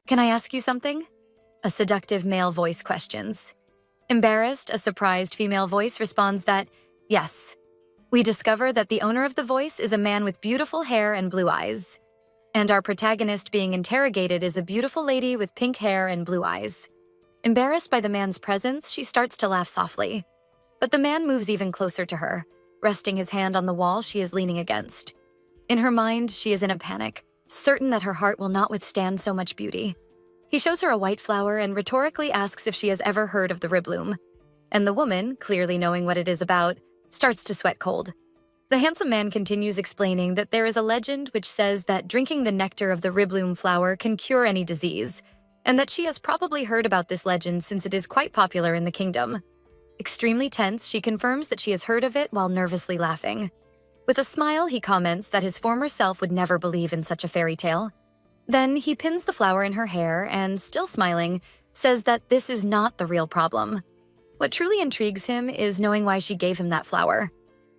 "Can I ask you something?" A seductive male voice questions. Embarrassed, a surprised female voice responds that, "Yes." We discover that the owner of the voice is a man with beautiful hair and blue eyes. And our protagonist being interrogated is a beautiful lady with pink hair and blue eyes. Embarrassed by the man's presence, she starts to laugh softly. But the man moves even closer to her, resting his hand on the wall she is leaning against. In her mind, she is in a panic, certain that her heart will not withstand so much beauty. He shows her a white flower and rhetorically asks if she has ever heard of the ribloom. And the woman, clearly knowing what it is about, starts to sweat cold. The handsome man continues explaining that there is a legend which says that drinking the nectar of the ribloom flower can cure any disease, and that she has probably heard about this legend since it is quite popular in the kingdom. Extremely tense, she confirms that she has heard of it while nervously laughing. With a smile, he comments that his former self would never believe in such a fairy tale. Then he pins the flower in her hair and, still smiling, says that this is not the real problem. What truly intrigues him is knowing why she gave him that flower.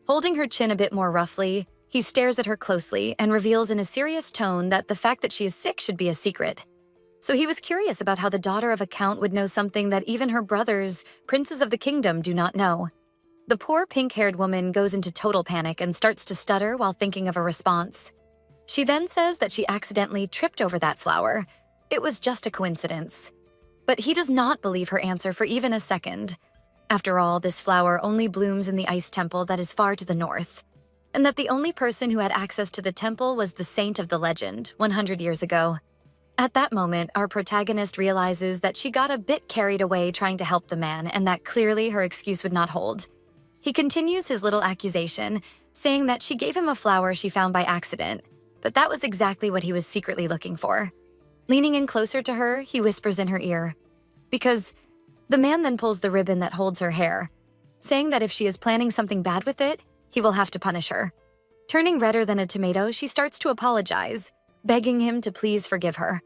Holding her chin a bit more roughly, he stares at her closely and reveals in a serious tone that the fact that she is sick should be a secret. So he was curious about how the daughter of a count would know something that even her brothers, princes of the kingdom, do not know. The poor pink-haired woman goes into total panic and starts to stutter while thinking of a response. She then says that she accidentally tripped over that flower. It was just a coincidence. But he does not believe her answer for even a second. After all, this flower only blooms in the ice temple that is far to the north, and that the only person who had access to the temple was the saint of the legend 100 years ago. At that moment, our protagonist realizes that she got a bit carried away trying to help the man and that clearly her excuse would not hold. He continues his little accusation, saying that she gave him a flower she found by accident, but that was exactly what he was secretly looking for. Leaning in closer to her, he whispers in her ear, "Because..." The man then pulls the ribbon that holds her hair, saying that if she is planning something bad with it, he will have to punish her. Turning redder than a tomato, she starts to apologize, begging him to please forgive her.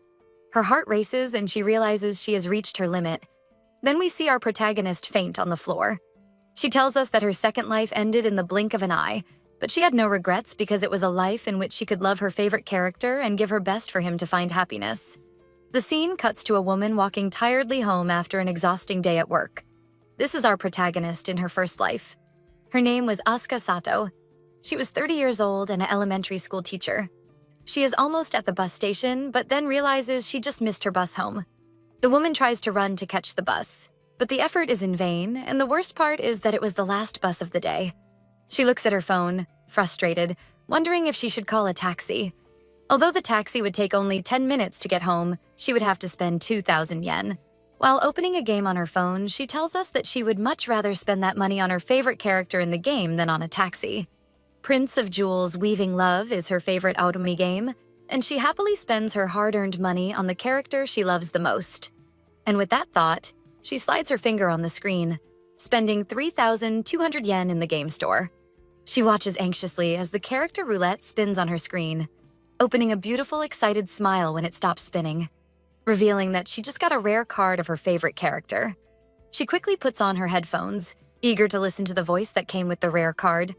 Her heart races and she realizes she has reached her limit. Then we see our protagonist faint on the floor. She tells us that her second life ended in the blink of an eye, but she had no regrets because it was a life in which she could love her favorite character and give her best for him to find happiness. The scene cuts to a woman walking tiredly home after an exhausting day at work. This is our protagonist in her first life. Her name was Asuka Sato. She was 30 years old and an elementary school teacher. She is almost at the bus station, but then realizes she just missed her bus home. The woman tries to run to catch the bus, but the effort is in vain, and the worst part is that it was the last bus of the day. She looks at her phone, frustrated, wondering if she should call a taxi. Although the taxi would take only 10 minutes to get home, she would have to spend 2,000 yen. While opening a game on her phone, she tells us that she would much rather spend that money on her favorite character in the game than on a taxi. Prince of Jewels Weaving Love is her favorite Automi game, and she happily spends her hard-earned money on the character she loves the most. And with that thought, she slides her finger on the screen, spending 3,200 yen in the game store. She watches anxiously as the character roulette spins on her screen, opening a beautiful, excited smile when it stops spinning, revealing that she just got a rare card of her favorite character. She quickly puts on her headphones, eager to listen to the voice that came with the rare card.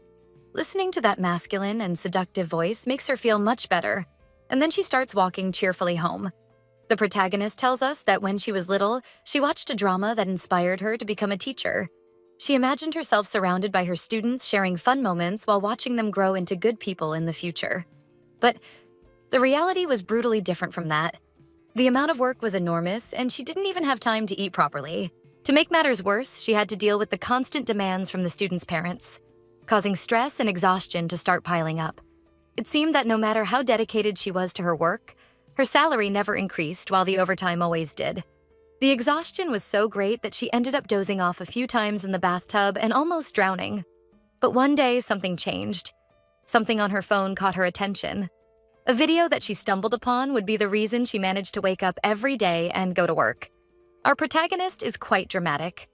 Listening to that masculine and seductive voice makes her feel much better, and then she starts walking cheerfully home. The protagonist tells us that when she was little, she watched a drama that inspired her to become a teacher. She imagined herself surrounded by her students sharing fun moments while watching them grow into good people in the future. But the reality was brutally different from that. The amount of work was enormous, and she didn't even have time to eat properly. To make matters worse, she had to deal with the constant demands from the students' parents, causing stress and exhaustion to start piling up. It seemed that no matter how dedicated she was to her work, her salary never increased while the overtime always did. The exhaustion was so great that she ended up dozing off a few times in the bathtub and almost drowning. But one day, something changed. Something on her phone caught her attention. A video that she stumbled upon would be the reason she managed to wake up every day and go to work. Our protagonist is quite dramatic.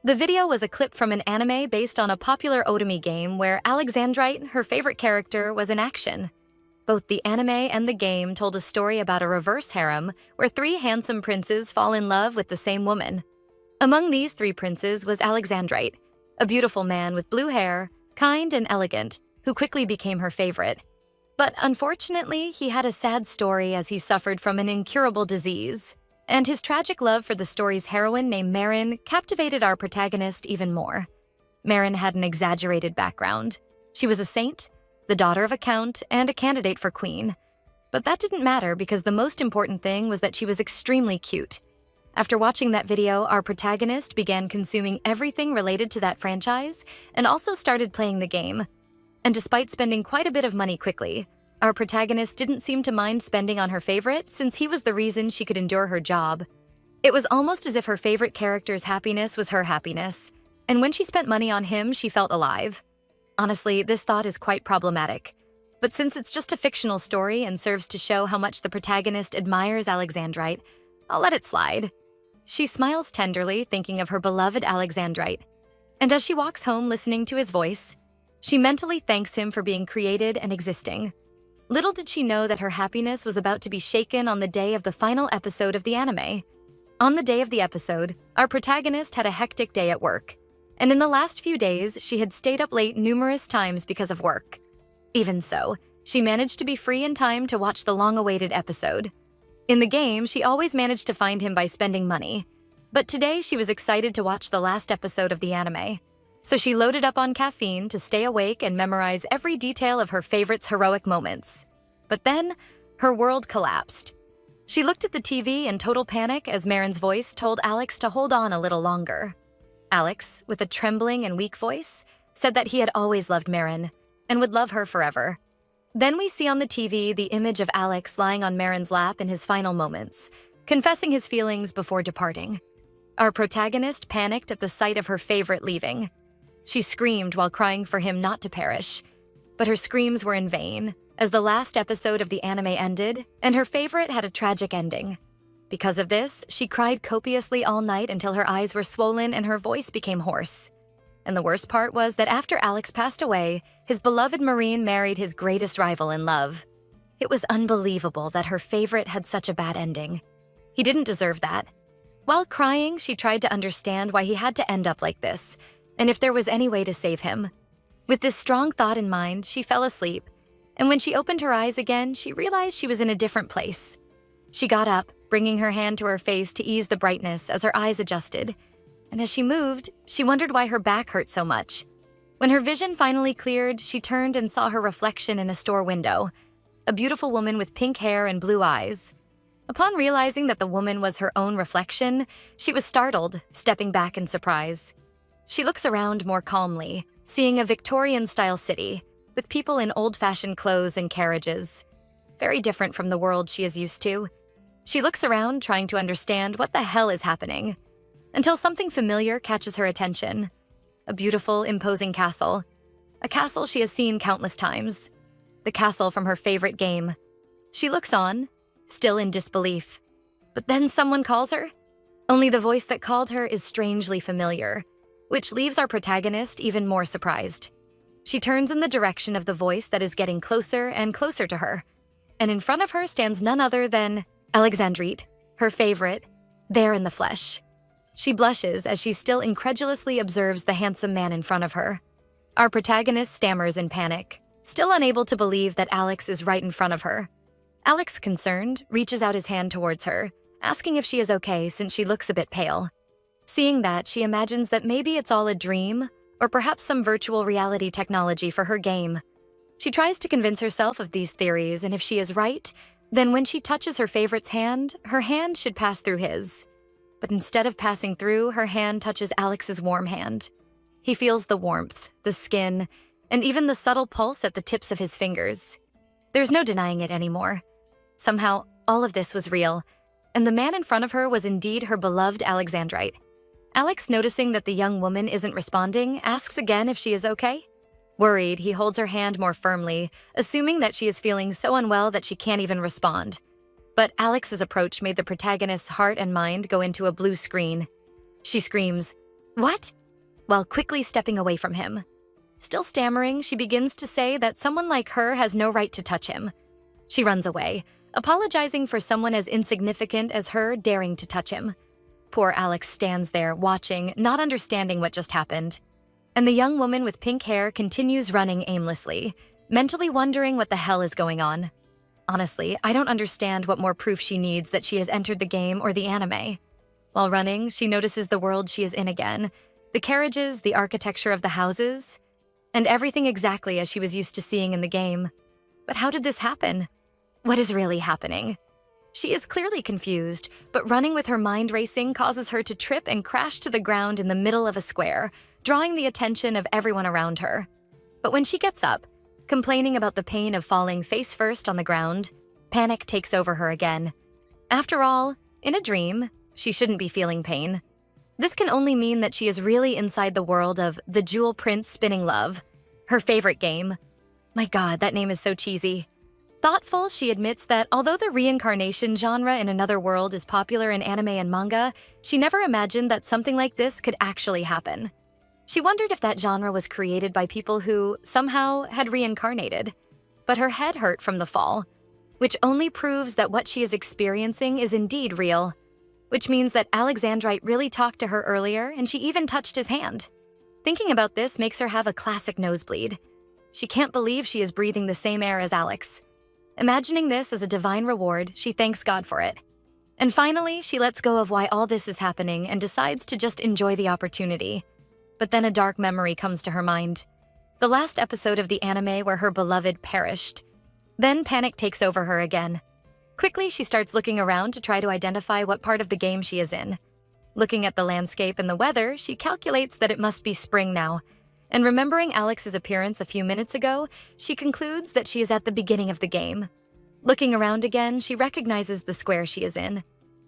The video was a clip from an anime based on a popular Otomi game where Alexandrite, her favorite character, was in action. Both the anime and the game told a story about a reverse harem where 3 handsome princes fall in love with the same woman. Among these 3 princes was Alexandrite, a beautiful man with blue hair, kind and elegant, who quickly became her favorite. But unfortunately, he had a sad story as he suffered from an incurable disease. And his tragic love for the story's heroine named Marin captivated our protagonist even more. Marin had an exaggerated background. She was a saint, the daughter of a count, and a candidate for queen. But that didn't matter because the most important thing was that she was extremely cute. After watching that video, our protagonist began consuming everything related to that franchise and also started playing the game. And despite spending quite a bit of money quickly, our protagonist didn't seem to mind spending on her favorite since he was the reason she could endure her job. It was almost as if her favorite character's happiness was her happiness, and when she spent money on him, she felt alive. Honestly, this thought is quite problematic. But since it's just a fictional story and serves to show how much the protagonist admires Alexandrite, I'll let it slide. She smiles tenderly, thinking of her beloved Alexandrite. And as she walks home listening to his voice, she mentally thanks him for being created and existing. Little did she know that her happiness was about to be shaken on the day of the final episode of the anime. On the day of the episode, our protagonist had a hectic day at work. And in the last few days, she had stayed up late numerous times because of work. Even so, she managed to be free in time to watch the long-awaited episode. In the game, she always managed to find him by spending money. But today, she was excited to watch the last episode of the anime. So she loaded up on caffeine to stay awake and memorize every detail of her favorite's heroic moments. But then, her world collapsed. She looked at the TV in total panic as Marin's voice told Alex to hold on a little longer. Alex, with a trembling and weak voice, said that he had always loved Marin and would love her forever. Then we see on the TV the image of Alex lying on Marin's lap in his final moments, confessing his feelings before departing. Our protagonist panicked at the sight of her favorite leaving. She screamed while crying for him not to perish, but her screams were in vain, as the last episode of the anime ended, and her favorite had a tragic ending. Because of this, she cried copiously all night until her eyes were swollen and her voice became hoarse. And the worst part was that after Alex passed away, his beloved Marine married his greatest rival in love. It was unbelievable that her favorite had such a bad ending. He didn't deserve that. While crying, she tried to understand why he had to end up like this, and if there was any way to save him. With this strong thought in mind, she fell asleep, and when she opened her eyes again, she realized she was in a different place. She got up, bringing her hand to her face to ease the brightness as her eyes adjusted, and as she moved, she wondered why her back hurt so much. When her vision finally cleared, she turned and saw her reflection in a store window, a beautiful woman with pink hair and blue eyes. Upon realizing that the woman was her own reflection, she was startled, stepping back in surprise. She looks around more calmly, seeing a Victorian-style city, with people in old-fashioned clothes and carriages. Very different from the world she is used to. She looks around, trying to understand what the hell is happening, until something familiar catches her attention. A beautiful, imposing castle. A castle she has seen countless times. The castle from her favorite game. She looks on, still in disbelief. But then someone calls her. Only the voice that called her is strangely familiar, which leaves our protagonist even more surprised. She turns in the direction of the voice that is getting closer and closer to her, and in front of her stands none other than Alexandrite, her favorite, there in the flesh. She blushes as she still incredulously observes the handsome man in front of her. Our protagonist stammers in panic, still unable to believe that Alex is right in front of her. Alex, concerned, reaches out his hand towards her, asking if she is okay since she looks a bit pale. Seeing that, she imagines that maybe it's all a dream, or perhaps some virtual reality technology for her game. She tries to convince herself of these theories, and if she is right, then when she touches her favorite's hand, her hand should pass through his. But instead of passing through, her hand touches Alex's warm hand. He feels the warmth, the skin, and even the subtle pulse at the tips of his fingers. There's no denying it anymore. Somehow, all of this was real, and the man in front of her was indeed her beloved Alexandrite. Alex, noticing that the young woman isn't responding, asks again if she is okay. Worried, he holds her hand more firmly, assuming that she is feeling so unwell that she can't even respond. But Alex's approach made the protagonist's heart and mind go into a blue screen. She screams, "What?" while quickly stepping away from him. Still stammering, she begins to say that someone like her has no right to touch him. She runs away, apologizing for someone as insignificant as her daring to touch him. Poor Alex stands there, watching, not understanding what just happened. And the young woman with pink hair continues running aimlessly, mentally wondering what the hell is going on. Honestly, I don't understand what more proof she needs that she has entered the game or the anime. While running, she notices the world she is in again, the carriages, the architecture of the houses, and everything exactly as she was used to seeing in the game. But how did this happen? What is really happening? She is clearly confused, but running with her mind racing causes her to trip and crash to the ground in the middle of a square, drawing the attention of everyone around her. But when she gets up, complaining about the pain of falling face first on the ground, panic takes over her again. After all, in a dream, she shouldn't be feeling pain. This can only mean that she is really inside the world of the Jewel Prince Spinning Love, her favorite game. My God, that name is so cheesy. Thoughtful, she admits that although the reincarnation genre in another world is popular in anime and manga, she never imagined that something like this could actually happen. She wondered if that genre was created by people who, somehow, had reincarnated. But her head hurt from the fall, which only proves that what she is experiencing is indeed real. Which means that Alexandrite really talked to her earlier and she even touched his hand. Thinking about this makes her have a classic nosebleed. She can't believe she is breathing the same air as Alex. Imagining this as a divine reward, she thanks God for it. And finally, she lets go of why all this is happening and decides to just enjoy the opportunity. But then a dark memory comes to her mind. The last episode of the anime where her beloved perished. Then panic takes over her again. Quickly, she starts looking around to try to identify what part of the game she is in. Looking at the landscape and the weather, she calculates that it must be spring now. And remembering Alex's appearance a few minutes ago, she concludes that she is at the beginning of the game. Looking around again, she recognizes the square she is in.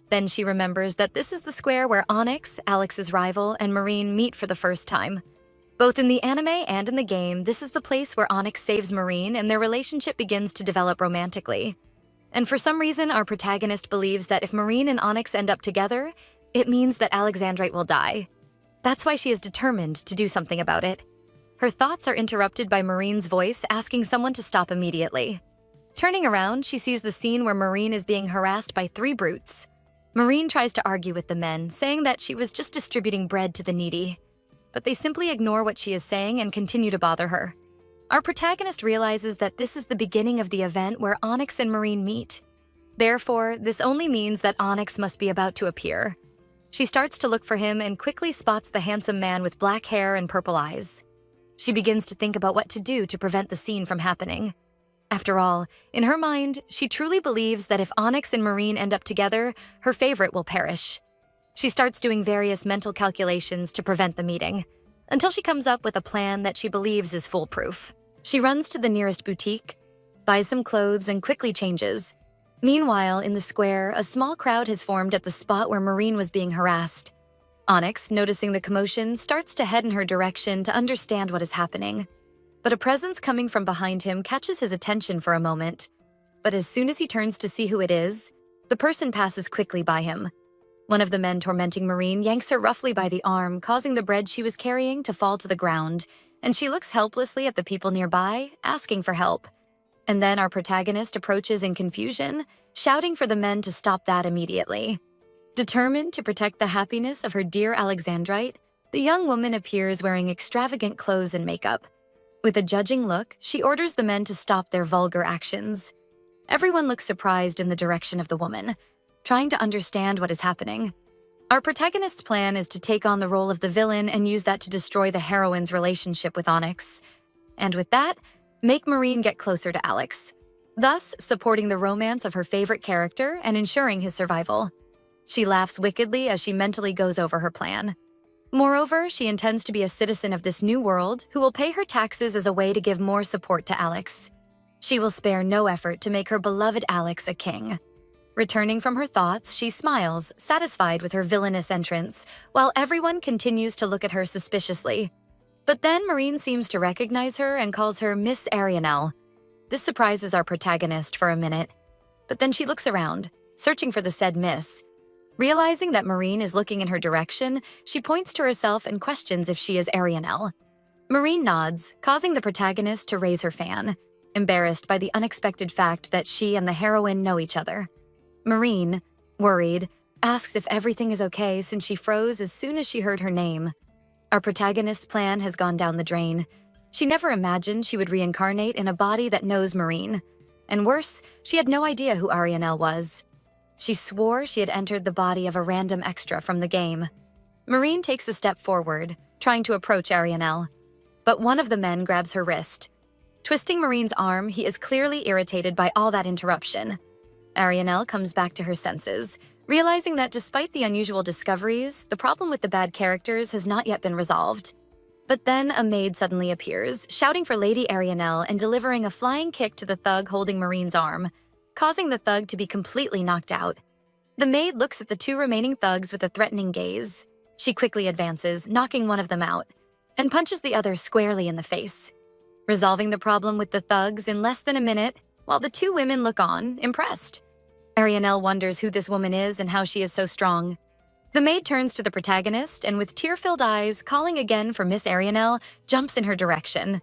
Then she remembers that this is the square where Onyx, Alex's rival, and Marine meet for the first time. Both in the anime and in the game, this is the place where Onyx saves Marine and their relationship begins to develop romantically. And for some reason, our protagonist believes that if Marine and Onyx end up together, it means that Alexandrite will die. That's why she is determined to do something about it. Her thoughts are interrupted by Marine's voice asking someone to stop immediately. Turning around, she sees the scene where Marine is being harassed by 3 brutes. Marine tries to argue with the men, saying that she was just distributing bread to the needy. But they simply ignore what she is saying and continue to bother her. Our protagonist realizes that this is the beginning of the event where Onyx and Marine meet. Therefore, this only means that Onyx must be about to appear. She starts to look for him and quickly spots the handsome man with black hair and purple eyes. She begins to think about what to do to prevent the scene from happening. After all, in her mind, she truly believes that if Onyx and Marine end up together, her favorite will perish. She starts doing various mental calculations to prevent the meeting, until she comes up with a plan that she believes is foolproof. She runs to the nearest boutique, buys some clothes, and quickly changes. Meanwhile, in the square, a small crowd has formed at the spot where Marine was being harassed. Onyx, noticing the commotion, starts to head in her direction to understand what is happening. But a presence coming from behind him catches his attention for a moment. But as soon as he turns to see who it is, the person passes quickly by him. One of the men tormenting Marine yanks her roughly by the arm, causing the bread she was carrying to fall to the ground, and she looks helplessly at the people nearby, asking for help. And then our protagonist approaches in confusion, shouting for the men to stop that immediately. Determined to protect the happiness of her dear Alexandrite, the young woman appears wearing extravagant clothes and makeup. With a judging look, she orders the men to stop their vulgar actions. Everyone looks surprised in the direction of the woman, trying to understand what is happening. Our protagonist's plan is to take on the role of the villain and use that to destroy the heroine's relationship with Onyx. And with that, make Marine get closer to Alex, thus supporting the romance of her favorite character and ensuring his survival. She laughs wickedly as she mentally goes over her plan. Moreover, she intends to be a citizen of this new world who will pay her taxes as a way to give more support to Alex. She will spare no effort to make her beloved Alex a king. Returning from her thoughts, she smiles, satisfied with her villainous entrance, while everyone continues to look at her suspiciously. But then Marine seems to recognize her and calls her Miss Arianel. This surprises our protagonist for a minute. But then she looks around, searching for the said Miss. Realizing that Marine is looking in her direction, she points to herself and questions if she is Arianel. Marine nods, causing the protagonist to raise her fan, embarrassed by the unexpected fact that she and the heroine know each other. Marine, worried, asks if everything is okay since she froze as soon as she heard her name. Our protagonist's plan has gone down the drain. She never imagined she would reincarnate in a body that knows Marine. And worse, she had no idea who Arianel was. She swore she had entered the body of a random extra from the game. Marine takes a step forward, trying to approach Arianel. But one of the men grabs her wrist. Twisting Marine's arm, he is clearly irritated by all that interruption. Arianel comes back to her senses, realizing that despite the unusual discoveries, the problem with the bad characters has not yet been resolved. But then a maid suddenly appears, shouting for Lady Arianel and delivering a flying kick to the thug holding Marine's arm, causing the thug to be completely knocked out. The maid looks at the two remaining thugs with a threatening gaze. She quickly advances, knocking one of them out, and punches the other squarely in the face, resolving the problem with the thugs in less than a minute, while the two women look on, impressed. Arianel wonders who this woman is and how she is so strong. The maid turns to the protagonist and with tear-filled eyes, calling again for Miss Arianel, jumps in her direction,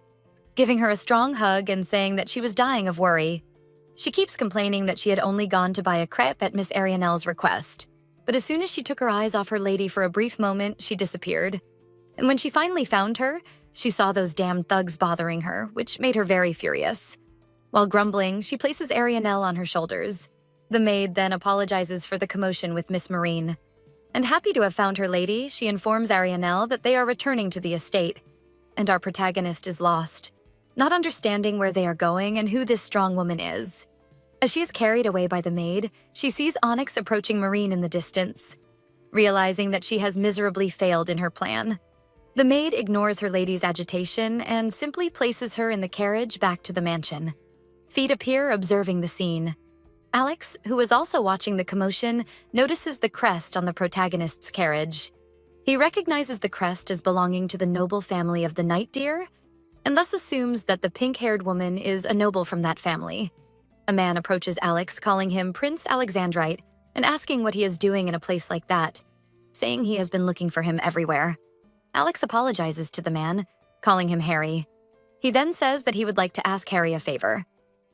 giving her a strong hug and saying that she was dying of worry. She keeps complaining that she had only gone to buy a crepe at Miss Arianel's request, but as soon as she took her eyes off her lady for a brief moment, she disappeared. And when she finally found her, she saw those damn thugs bothering her, which made her very furious. While grumbling, she places Arianel on her shoulders. The maid then apologizes for the commotion with Miss Marine. And happy to have found her lady, she informs Arianel that they are returning to the estate, and our protagonist is lost, not understanding where they are going and who this strong woman is. As she is carried away by the maid, she sees Onyx approaching Marine in the distance. Realizing that she has miserably failed in her plan, the maid ignores her lady's agitation and simply places her in the carriage back to the mansion. Feet appear, observing the scene. Alex, who is also watching the commotion, notices the crest on the protagonist's carriage. He recognizes the crest as belonging to the noble family of the Night Deer, and thus assumes that the pink-haired woman is a noble from that family. A man approaches Alex, calling him Prince Alexandrite and asking what he is doing in a place like that, saying he has been looking for him everywhere. Alex apologizes to the man, calling him Harry. He then says that he would like to ask Harry a favor.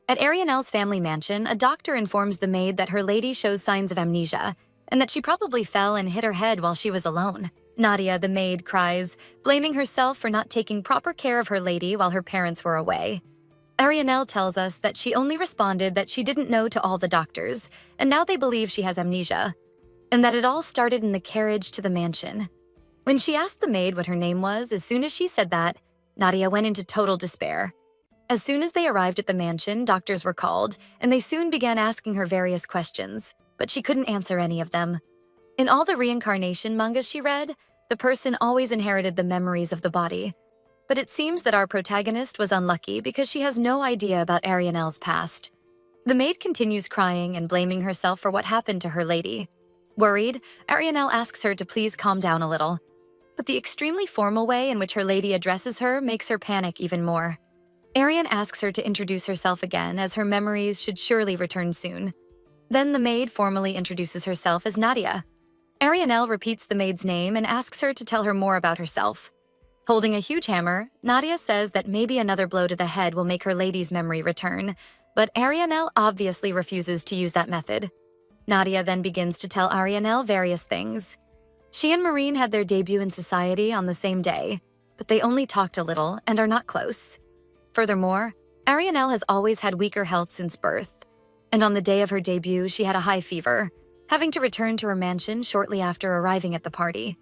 At Arianel's family mansion, a doctor informs the maid that her lady shows signs of amnesia and that she probably fell and hit her head while she was alone. Nadia, the maid, cries, blaming herself for not taking proper care of her lady while her parents were away. Arianel tells us that she only responded that she didn't know to all the doctors, and now they believe she has amnesia, and that it all started in the carriage to the mansion. When she asked the maid what her name was, as soon as she said that, Nadia went into total despair. As soon as they arrived at the mansion, doctors were called, and they soon began asking her various questions, but she couldn't answer any of them. In all the reincarnation mangas she read, the person always inherited the memories of the body. But it seems that our protagonist was unlucky because she has no idea about Arianel's past. The maid continues crying and blaming herself for what happened to her lady. Worried, Arianel asks her to please calm down a little. But the extremely formal way in which her lady addresses her makes her panic even more. Arian asks her to introduce herself again, as her memories should surely return soon. Then the maid formally introduces herself as Nadia. Arianel repeats the maid's name and asks her to tell her more about herself. Holding a huge hammer, Nadia says that maybe another blow to the head will make her lady's memory return, but Arianel obviously refuses to use that method. Nadia then begins to tell Arianel various things. She and Marine had their debut in society on the same day, but they only talked a little and are not close. Furthermore, Arianel has always had weaker health since birth, and on the day of her debut, she had a high fever, having to return to her mansion shortly after arriving at the party.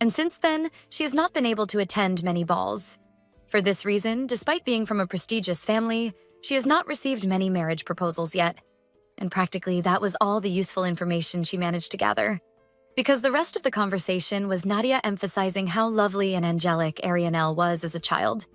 And since then, she has not been able to attend many balls. For this reason, despite being from a prestigious family, she has not received many marriage proposals yet, and practically that was all the useful information she managed to gather. Because the rest of the conversation was Nadia emphasizing how lovely and angelic Arianel was as a child.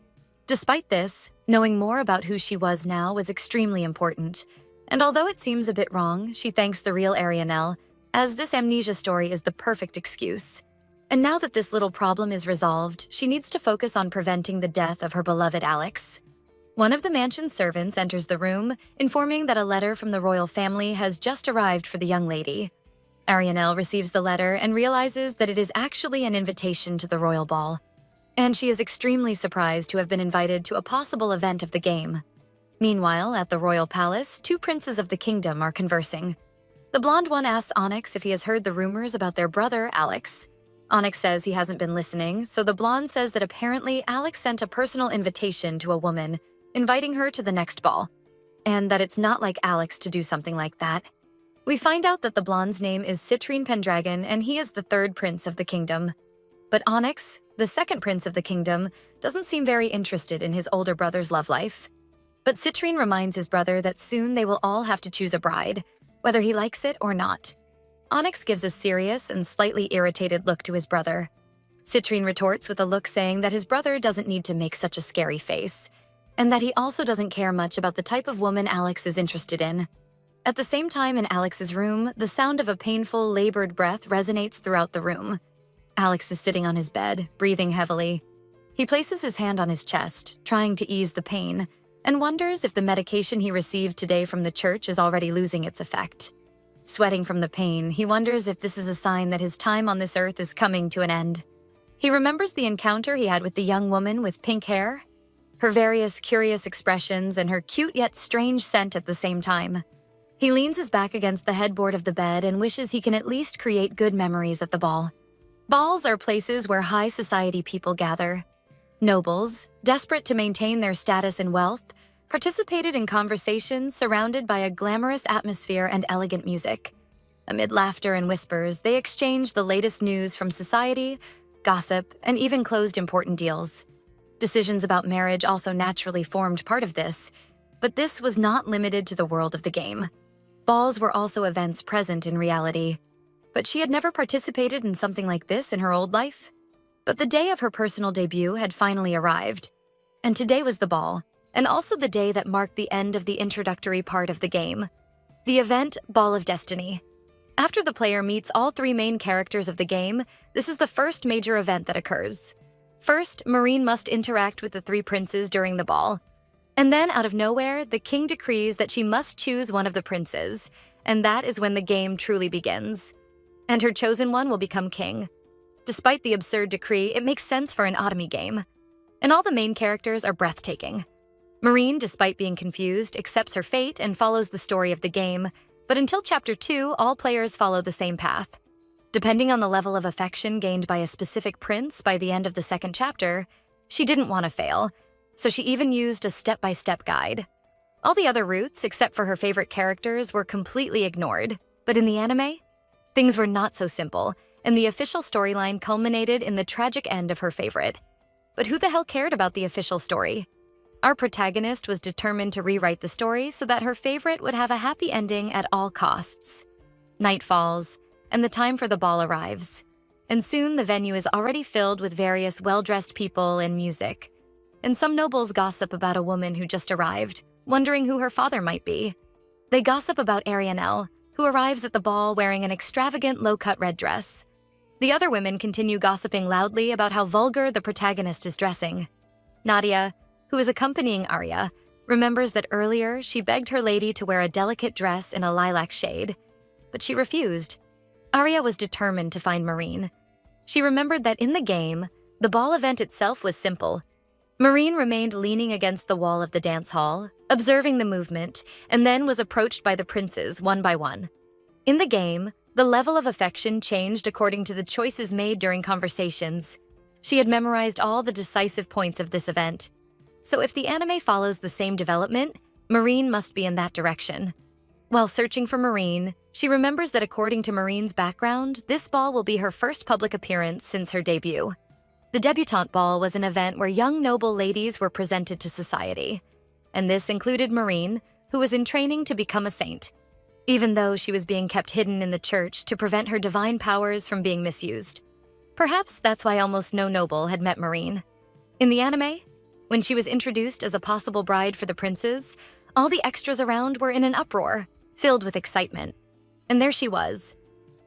Despite this, knowing more about who she was now was extremely important, and although it seems a bit wrong, she thanks the real Arianel, as this amnesia story is the perfect excuse. And now that this little problem is resolved, she needs to focus on preventing the death of her beloved Alex. One of the mansion's servants enters the room, informing that a letter from the royal family has just arrived for the young lady. Arianel receives the letter and realizes that it is actually an invitation to the royal ball, and she is extremely surprised to have been invited to a possible event of the game. Meanwhile, at the royal palace, two princes of the kingdom are conversing. The blonde one asks Onyx if he has heard the rumors about their brother, Alex. Onyx says he hasn't been listening, so the blonde says that apparently Alex sent a personal invitation to a woman, inviting her to the next ball, and that it's not like Alex to do something like that. We find out that the blonde's name is Citrine Pendragon, and he is the third prince of the kingdom. But Onyx, the second prince of the kingdom, doesn't seem very interested in his older brother's love life. But Citrine reminds his brother that soon they will all have to choose a bride, whether he likes it or not. Onyx gives a serious and slightly irritated look to his brother. Citrine retorts with a look saying that his brother doesn't need to make such a scary face, and that he also doesn't care much about the type of woman Alex is interested in. At the same time, in Alex's room, the sound of a painful, labored breath resonates throughout the room. Alex is sitting on his bed, breathing heavily. He places his hand on his chest, trying to ease the pain, and wonders if the medication he received today from the church is already losing its effect. Sweating from the pain, he wonders if this is a sign that his time on this earth is coming to an end. He remembers the encounter he had with the young woman with pink hair, her various curious expressions, and her cute yet strange scent at the same time. He leans his back against the headboard of the bed and wishes he can at least create good memories at the ball. Balls are places where high society people gather. Nobles, desperate to maintain their status and wealth, participated in conversations surrounded by a glamorous atmosphere and elegant music. Amid laughter and whispers, they exchanged the latest news from society, gossip, and even closed important deals. Decisions about marriage also naturally formed part of this, but this was not limited to the world of the game. Balls were also events present in reality. But she had never participated in something like this in her old life. But the day of her personal debut had finally arrived. And today was the ball, and also the day that marked the end of the introductory part of the game. The event, Ball of Destiny. After the player meets all three main characters of the game, this is the first major event that occurs. First, Marine must interact with the three princes during the ball. And then, out of nowhere, the king decrees that she must choose one of the princes, and that is when the game truly begins. And her chosen one will become king. Despite the absurd decree, it makes sense for an Ottomy game. And all the main characters are breathtaking. Marine, despite being confused, accepts her fate and follows the story of the game, but until Chapter 2, all players follow the same path. Depending on the level of affection gained by a specific prince by the end of the second chapter, she didn't want to fail, so she even used a step-by-step guide. All the other routes, except for her favorite characters, were completely ignored. But in the anime, things were not so simple, and the official storyline culminated in the tragic end of her favorite. But who the hell cared about the official story? Our protagonist was determined to rewrite the story so that her favorite would have a happy ending at all costs. Night falls, and the time for the ball arrives. And soon the venue is already filled with various well-dressed people and music. And some nobles gossip about a woman who just arrived, wondering who her father might be. They gossip about Arianelle, who arrives at the ball wearing an extravagant low-cut red dress. The other women continue gossiping loudly about how vulgar the protagonist is dressing. Nadia, who is accompanying Arya, remembers that earlier she begged her lady to wear a delicate dress in a lilac shade, but she refused. Arya was determined to find Marine. She remembered that in the game, the ball event itself was simple. Marine remained leaning against the wall of the dance hall, observing the movement, and then was approached by the princes one by one. In the game, the level of affection changed according to the choices made during conversations. She had memorized all the decisive points of this event. So if the anime follows the same development, Marine must be in that direction. While searching for Marine, she remembers that according to Marine's background, this ball will be her first public appearance since her debut. The debutante ball was an event where young noble ladies were presented to society. And this included Marine, who was in training to become a saint, even though she was being kept hidden in the church to prevent her divine powers from being misused. Perhaps that's why almost no noble had met Marine. In the anime, when she was introduced as a possible bride for the princes, all the extras around were in an uproar, filled with excitement. And there she was.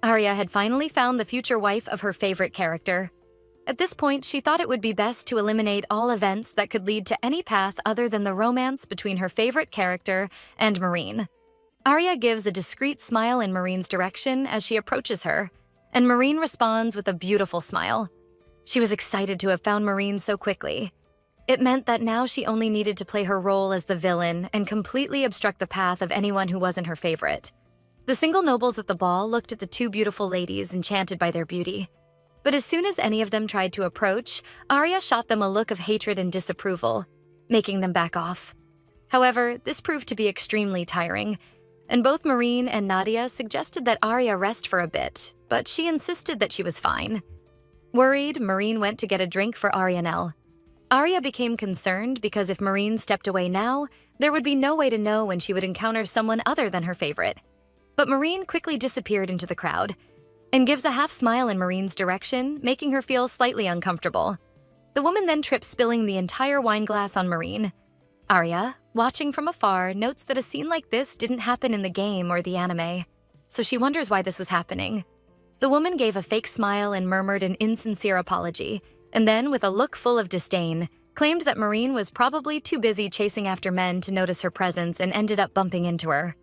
Arya had finally found the future wife of her favorite character. At this point, she thought it would be best to eliminate all events that could lead to any path other than the romance between her favorite character and Marine. Arya gives a discreet smile in Marine's direction as she approaches her, and Marine responds with a beautiful smile. She was excited to have found Marine so quickly. It meant that now she only needed to play her role as the villain and completely obstruct the path of anyone who wasn't her favorite. The single nobles at the ball looked at the two beautiful ladies enchanted by their beauty. But as soon as any of them tried to approach, Arya shot them a look of hatred and disapproval, making them back off. However, this proved to be extremely tiring, and both Marine and Nadia suggested that Arya rest for a bit, but she insisted that she was fine. Worried, Marine went to get a drink for Arianel. Arya became concerned because if Marine stepped away now, there would be no way to know when she would encounter someone other than her favorite. But Marine quickly disappeared into the crowd and gives a half smile in Marine's direction, making her feel slightly uncomfortable. The woman then trips, spilling the entire wine glass on Marine. Arya, watching from afar, notes that a scene like this didn't happen in the game or the anime, so she wonders why this was happening. The woman gave a fake smile and murmured an insincere apology, and then, with a look full of disdain, claimed that Marine was probably too busy chasing after men to notice her presence and ended up bumping into her.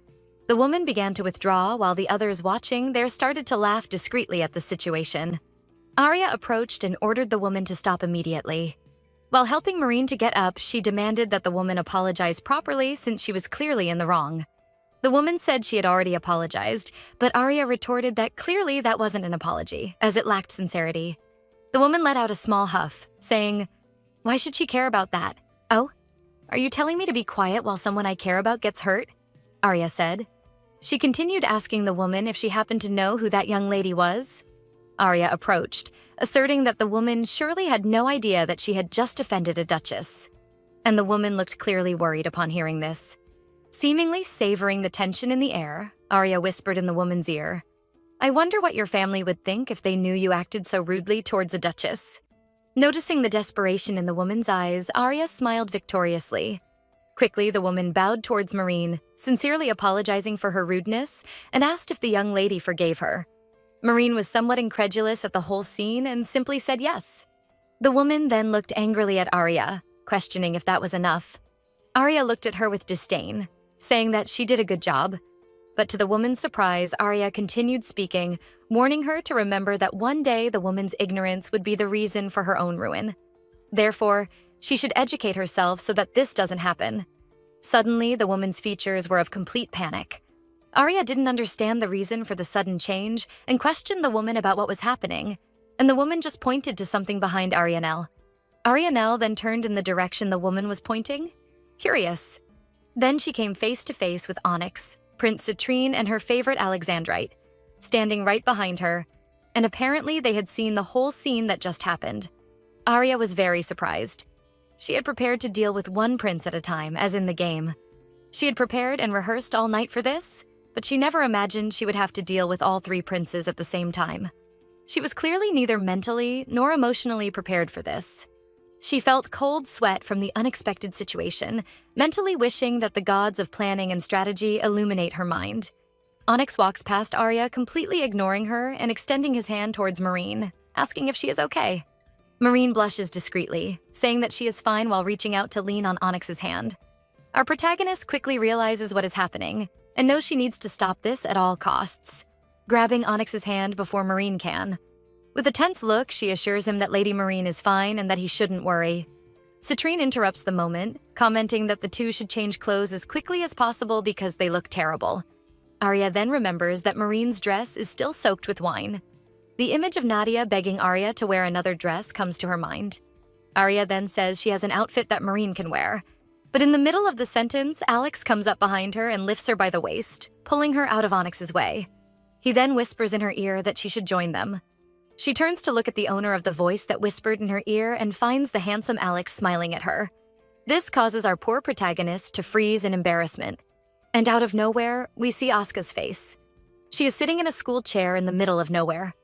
The woman began to withdraw while the others watching there started to laugh discreetly at the situation. Arya approached and ordered the woman to stop immediately. While helping Marine to get up, she demanded that the woman apologize properly since she was clearly in the wrong. The woman said she had already apologized, but Arya retorted that clearly that wasn't an apology, as it lacked sincerity. The woman let out a small huff, saying, "Why should she care about that? Oh, are you telling me to be quiet while someone I care about gets hurt?" Arya said. She continued asking the woman if she happened to know who that young lady was. Arya approached, asserting that the woman surely had no idea that she had just offended a duchess. And the woman looked clearly worried upon hearing this. Seemingly savoring the tension in the air, Arya whispered in the woman's ear, "I wonder what your family would think if they knew you acted so rudely towards a duchess." Noticing the desperation in the woman's eyes, Arya smiled victoriously. Quickly, the woman bowed towards Marine, sincerely apologizing for her rudeness, and asked if the young lady forgave her. Marine was somewhat incredulous at the whole scene and simply said yes. The woman then looked angrily at Arya, questioning if that was enough. Arya looked at her with disdain, saying that she did a good job. But to the woman's surprise, Arya continued speaking, warning her to remember that one day the woman's ignorance would be the reason for her own ruin. Therefore, she should educate herself so that this doesn't happen. Suddenly, the woman's features were of complete panic. Arya didn't understand the reason for the sudden change and questioned the woman about what was happening, and the woman just pointed to something behind Arianel. Arianel then turned in the direction the woman was pointing, curious. Then she came face to face with Onyx, Prince Citrine, and her favorite Alexandrite, standing right behind her, and apparently they had seen the whole scene that just happened. Arya was very surprised. She had prepared to deal with one prince at a time, as in the game. She had prepared and rehearsed all night for this, but she never imagined she would have to deal with all three princes at the same time. She was clearly neither mentally nor emotionally prepared for this. She felt cold sweat from the unexpected situation, mentally wishing that the gods of planning and strategy illuminate her mind. Onyx walks past Arya, completely ignoring her and extending his hand towards Marine, asking if she is okay. Marine blushes discreetly, saying that she is fine while reaching out to lean on Onyx's hand. Our protagonist quickly realizes what is happening and knows she needs to stop this at all costs, grabbing Onyx's hand before Marine can. With a tense look, she assures him that Lady Marine is fine and that he shouldn't worry. Citrine interrupts the moment, commenting that the two should change clothes as quickly as possible because they look terrible. Arya then remembers that Marine's dress is still soaked with wine. The image of Nadia begging Arya to wear another dress comes to her mind. Arya then says she has an outfit that Marine can wear. But in the middle of the sentence, Alex comes up behind her and lifts her by the waist, pulling her out of Onyx's way. He then whispers in her ear that she should join them. She turns to look at the owner of the voice that whispered in her ear and finds the handsome Alex smiling at her. This causes our poor protagonist to freeze in embarrassment. And out of nowhere, we see Asuka's face. She is sitting in a school chair in the middle of nowhere.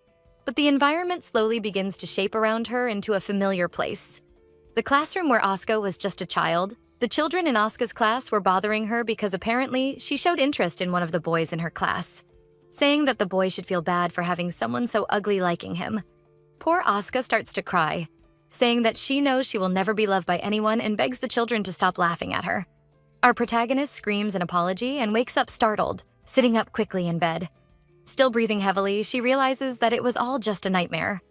But the environment slowly begins to shape around her into a familiar place. The classroom where Asuka was just a child, the children in Asuka's class were bothering her because apparently she showed interest in one of the boys in her class, saying that the boy should feel bad for having someone so ugly liking him. Poor Asuka starts to cry, saying that she knows she will never be loved by anyone and begs the children to stop laughing at her. Our protagonist screams an apology and wakes up startled, sitting up quickly in bed. Still breathing heavily, she realizes that it was all just a nightmare.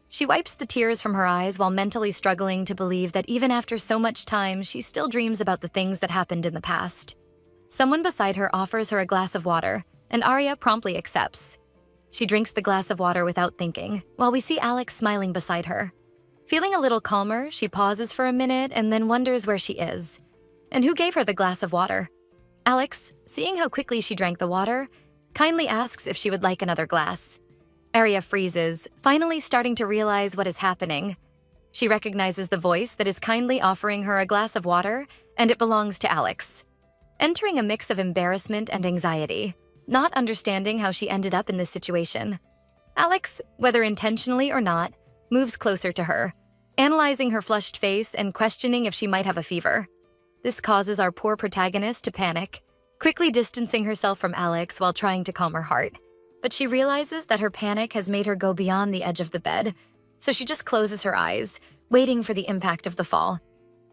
She wipes the tears from her eyes while mentally struggling to believe that even after so much time, she still dreams about the things that happened in the past. Someone beside her offers her a glass of water, and Arya promptly accepts. She drinks the glass of water without thinking, while we see Alex smiling beside her. Feeling a little calmer, she pauses for a minute and then wonders where she is. And who gave her the glass of water? Alex, seeing how quickly she drank the water, kindly asks if she would like another glass. Arya freezes, finally starting to realize what is happening. She recognizes the voice that is kindly offering her a glass of water, and it belongs to Alex. Entering a mix of embarrassment and anxiety, not understanding how she ended up in this situation. Alex, whether intentionally or not, moves closer to her, analyzing her flushed face and questioning if she might have a fever. This causes our poor protagonist to panic, quickly distancing herself from Alex while trying to calm her heart. But she realizes that her panic has made her go beyond the edge of the bed, so she just closes her eyes, waiting for the impact of the fall.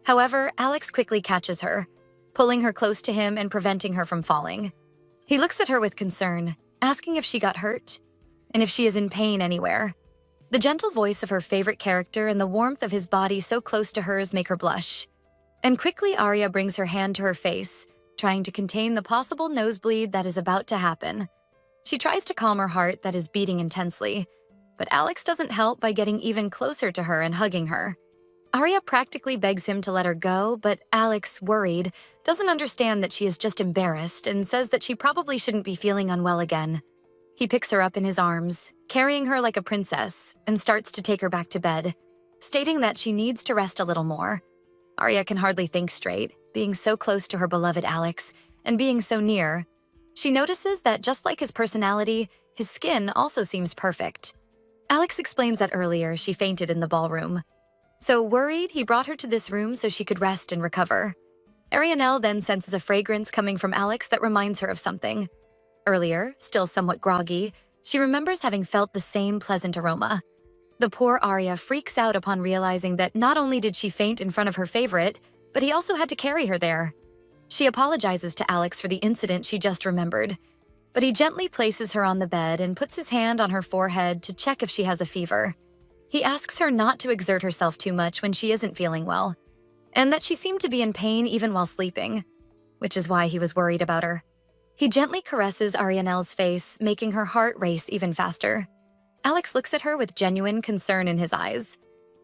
However, Alex quickly catches her, pulling her close to him and preventing her from falling. He looks at her with concern, asking if she got hurt, and if she is in pain anywhere. The gentle voice of her favorite character and the warmth of his body so close to hers make her blush. And quickly Arya brings her hand to her face, trying to contain the possible nosebleed that is about to happen. She tries to calm her heart that is beating intensely, but Alex doesn't help by getting even closer to her and hugging her. Arya practically begs him to let her go, but Alex, worried, doesn't understand that she is just embarrassed and says that she probably shouldn't be feeling unwell again. He picks her up in his arms, carrying her like a princess, and starts to take her back to bed, stating that she needs to rest a little more. Arya can hardly think straight, being so close to her beloved Alex, and being so near. She notices that just like his personality, his skin also seems perfect. Alex explains that earlier she fainted in the ballroom. So worried, he brought her to this room so she could rest and recover. Arianel then senses a fragrance coming from Alex that reminds her of something. Earlier, still somewhat groggy, she remembers having felt the same pleasant aroma. The poor Arya freaks out upon realizing that not only did she faint in front of her favorite, but he also had to carry her there. She apologizes to Alex for the incident she just remembered, but he gently places her on the bed and puts his hand on her forehead to check if she has a fever. He asks her not to exert herself too much when she isn't feeling well, and that she seemed to be in pain even while sleeping, which is why he was worried about her. He gently caresses Arianel's face, making her heart race even faster. Alex looks at her with genuine concern in his eyes,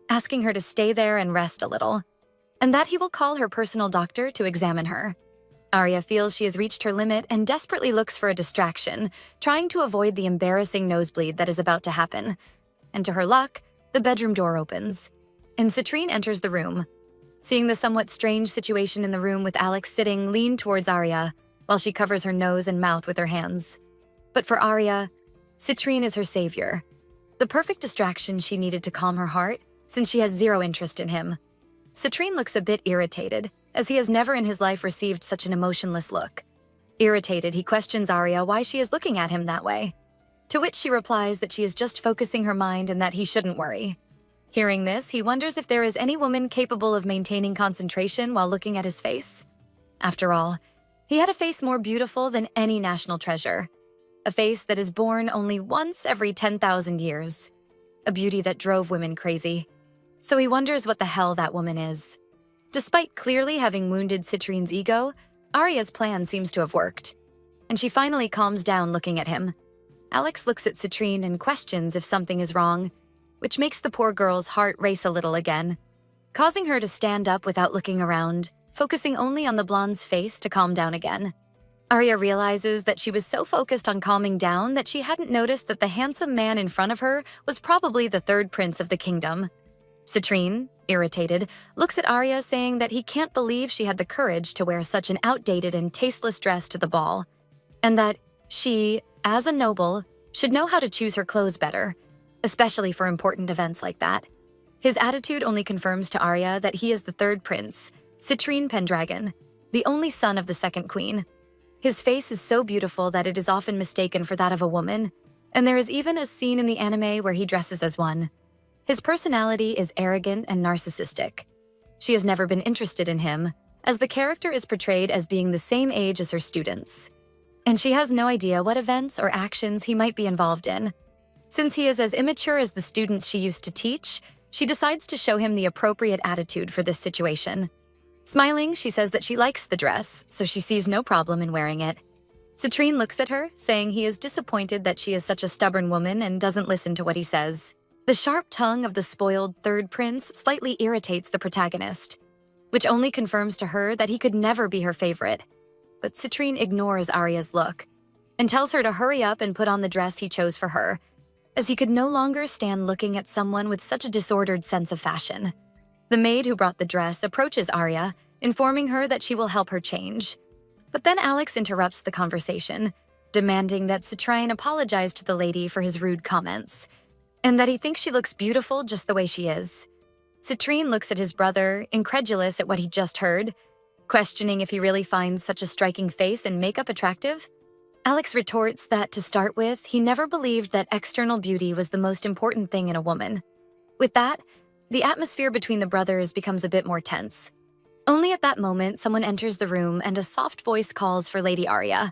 asking her to stay there and rest a little, and that he will call her personal doctor to examine her. Arya feels she has reached her limit and desperately looks for a distraction, trying to avoid the embarrassing nosebleed that is about to happen. And to her luck, the bedroom door opens, and Citrine enters the room. Seeing the somewhat strange situation in the room with Alex sitting leaned towards Arya, while she covers her nose and mouth with her hands. But for Arya, Citrine is her savior, the perfect distraction she needed to calm her heart, since she has zero interest in him. Citrine looks a bit irritated, as he has never in his life received such an emotionless look. Irritated, he questions Arya why she is looking at him that way, to which she replies that she is just focusing her mind and that he shouldn't worry. Hearing this, he wonders if there is any woman capable of maintaining concentration while looking at his face. After all, he had a face more beautiful than any national treasure, a face that is born only once every 10,000 years, a beauty that drove women crazy. So he wonders what the hell that woman is. Despite clearly having wounded Citrine's ego, Arya's plan seems to have worked, and she finally calms down looking at him. Alex looks at Citrine and questions if something is wrong, which makes the poor girl's heart race a little again, causing her to stand up without looking around, focusing only on the blonde's face to calm down again. Arya realizes that she was so focused on calming down that she hadn't noticed that the handsome man in front of her was probably the third prince of the kingdom. Citrine, irritated, looks at Arya saying that he can't believe she had the courage to wear such an outdated and tasteless dress to the ball, and that she, as a noble, should know how to choose her clothes better, especially for important events like that. His attitude only confirms to Arya that he is the third prince, Citrine Pendragon, the only son of the second queen. His face is so beautiful that it is often mistaken for that of a woman, and there is even a scene in the anime where he dresses as one. His personality is arrogant and narcissistic. She has never been interested in him, as the character is portrayed as being the same age as her students. And she has no idea what events or actions he might be involved in. Since he is as immature as the students she used to teach, she decides to show him the appropriate attitude for this situation. Smiling, she says that she likes the dress, so she sees no problem in wearing it. Citrine looks at her, saying he is disappointed that she is such a stubborn woman and doesn't listen to what he says. The sharp tongue of the spoiled third prince slightly irritates the protagonist, which only confirms to her that he could never be her favorite. But Citrine ignores Arya's look and tells her to hurry up and put on the dress he chose for her, as he could no longer stand looking at someone with such a disordered sense of fashion. The maid who brought the dress approaches Arya, informing her that she will help her change. But then Alex interrupts the conversation, demanding that Citrine apologize to the lady for his rude comments, and that he thinks she looks beautiful just the way she is. Citrine looks at his brother, incredulous at what he just heard, questioning if he really finds such a striking face and makeup attractive. Alex retorts that, to start with, he never believed that external beauty was the most important thing in a woman. With that, the atmosphere between the brothers becomes a bit more tense. Only at that moment, someone enters the room and a soft voice calls for Lady Arya.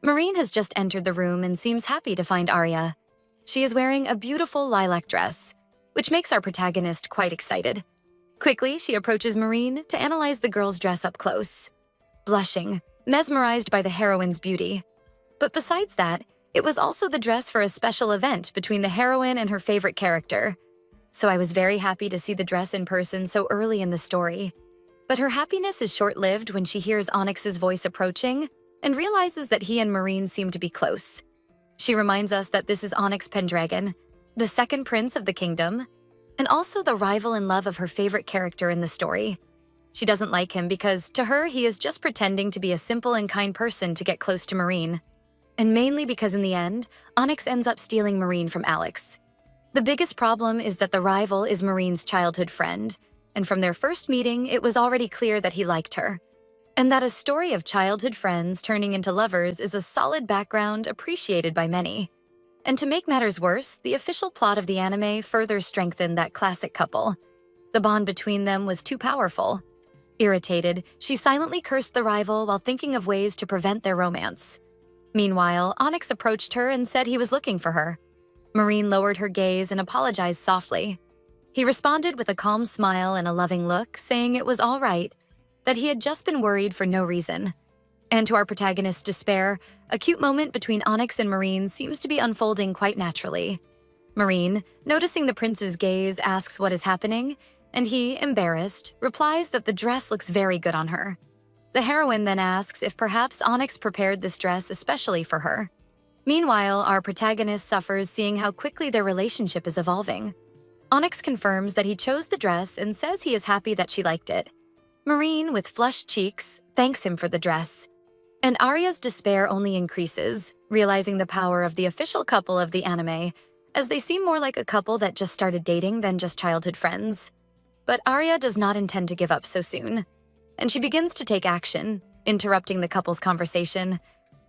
Marine has just entered the room and seems happy to find Arya. She is wearing a beautiful lilac dress, which makes our protagonist quite excited. Quickly, she approaches Marine to analyze the girl's dress up close, blushing, mesmerized by the heroine's beauty. But besides that, it was also the dress for a special event between the heroine and her favorite character. So I was very happy to see the dress in person so early in the story. But her happiness is short-lived when she hears Onyx's voice approaching and realizes that he and Marine seem to be close. She reminds us that this is Onyx Pendragon, the second prince of the kingdom, and also the rival in love of her favorite character in the story. She doesn't like him because, to her, he is just pretending to be a simple and kind person to get close to Marine. And mainly because in the end, Onyx ends up stealing Marine from Alex. The biggest problem is that the rival is Marine's childhood friend, and from their first meeting, it was already clear that he liked her. And that a story of childhood friends turning into lovers is a solid background appreciated by many. And to make matters worse, the official plot of the anime further strengthened that classic couple. The bond between them was too powerful. Irritated, she silently cursed the rival while thinking of ways to prevent their romance. Meanwhile, Onyx approached her and said he was looking for her. Marine lowered her gaze and apologized softly. He responded with a calm smile and a loving look, saying it was all right, that he had just been worried for no reason. And to our protagonist's despair, a cute moment between Onyx and Marine seems to be unfolding quite naturally. Marine, noticing the prince's gaze, asks what is happening, and he, embarrassed, replies that the dress looks very good on her. The heroine then asks if perhaps Onyx prepared this dress especially for her. Meanwhile, our protagonist suffers seeing how quickly their relationship is evolving. Onyx confirms that he chose the dress and says he is happy that she liked it. Marine, with flushed cheeks, thanks him for the dress. And Arya's despair only increases, realizing the power of the official couple of the anime, as they seem more like a couple that just started dating than just childhood friends. But Arya does not intend to give up so soon, and she begins to take action, interrupting the couple's conversation.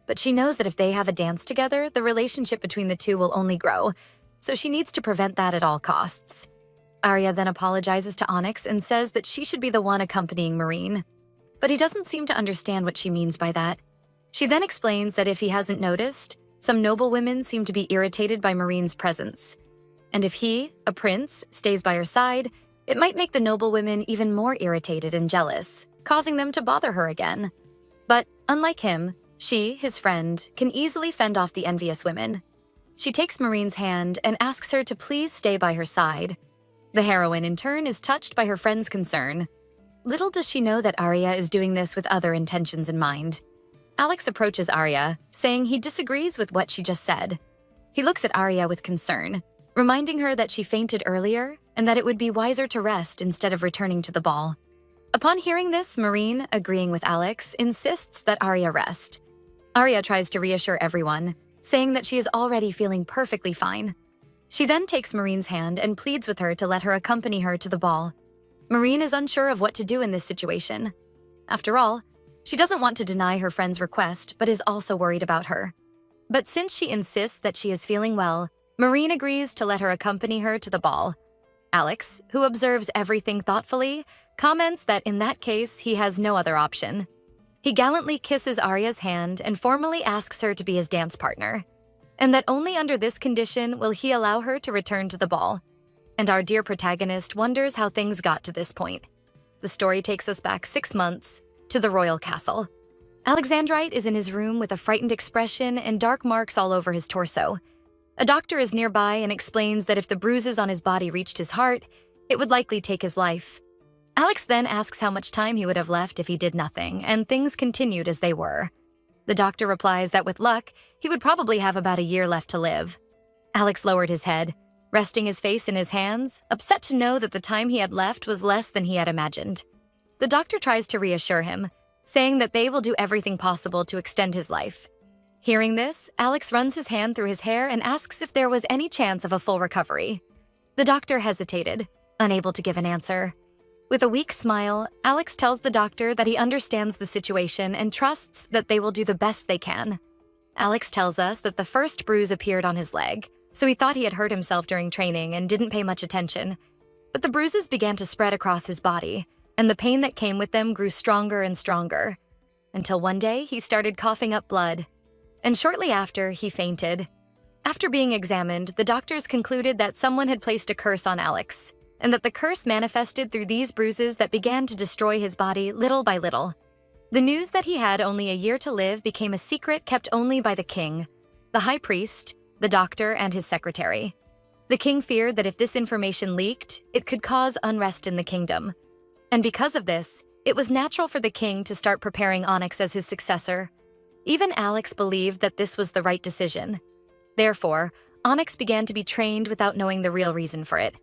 But she knows that if they have a dance together, the relationship between the two will only grow, so she needs to prevent that at all costs. Arya then apologizes to Onyx and says that she should be the one accompanying Marine. But he doesn't seem to understand what she means by that. She then explains that if he hasn't noticed, some noblewomen seem to be irritated by Marine's presence. And if he, a prince, stays by her side, it might make the noblewomen even more irritated and jealous, causing them to bother her again. But unlike him, she, his friend, can easily fend off the envious women. She takes Marine's hand and asks her to please stay by her side. The heroine, in turn, is touched by her friend's concern. Little does she know that Arya is doing this with other intentions in mind. Alex approaches Arya, saying he disagrees with what she just said. He looks at Arya with concern, reminding her that she fainted earlier and that it would be wiser to rest instead of returning to the ball. Upon hearing this, Marine, agreeing with Alex, insists that Arya rest. Arya tries to reassure everyone, saying that she is already feeling perfectly fine. She then takes Marine's hand and pleads with her to let her accompany her to the ball. Marine is unsure of what to do in this situation. After all, she doesn't want to deny her friend's request, but is also worried about her. But since she insists that she is feeling well, Marine agrees to let her accompany her to the ball. Alex, who observes everything thoughtfully, comments that in that case, he has no other option. He gallantly kisses Arya's hand and formally asks her to be his dance partner, and that only under this condition will he allow her to return to the ball. And our dear protagonist wonders how things got to this point. The story takes us back 6 months to the royal castle. Alexandrite is in his room with a frightened expression and dark marks all over his torso. A doctor is nearby and explains that if the bruises on his body reached his heart, it would likely take his life. Alex then asks how much time he would have left if he did nothing, and things continued as they were. The doctor replies that with luck, he would probably have about a year left to live. Alex lowered his head, resting his face in his hands, upset to know that the time he had left was less than he had imagined. The doctor tries to reassure him, saying that they will do everything possible to extend his life. Hearing this, Alex runs his hand through his hair and asks if there was any chance of a full recovery. The doctor hesitated, unable to give an answer. With a weak smile, Alex tells the doctor that he understands the situation and trusts that they will do the best they can. Alex tells us that the first bruise appeared on his leg, so he thought he had hurt himself during training and didn't pay much attention. But the bruises began to spread across his body, and the pain that came with them grew stronger and stronger, until one day he started coughing up blood. And shortly after, he fainted. After being examined, the doctors concluded that someone had placed a curse on Alex, and that the curse manifested through these bruises that began to destroy his body little by little. The news that he had only a year to live became a secret kept only by the king, the high priest, the doctor, and his secretary. The king feared that if this information leaked, it could cause unrest in the kingdom. And because of this, it was natural for the king to start preparing Onyx as his successor. Even Alex believed that this was the right decision. Therefore, Onyx began to be trained without knowing the real reason for it.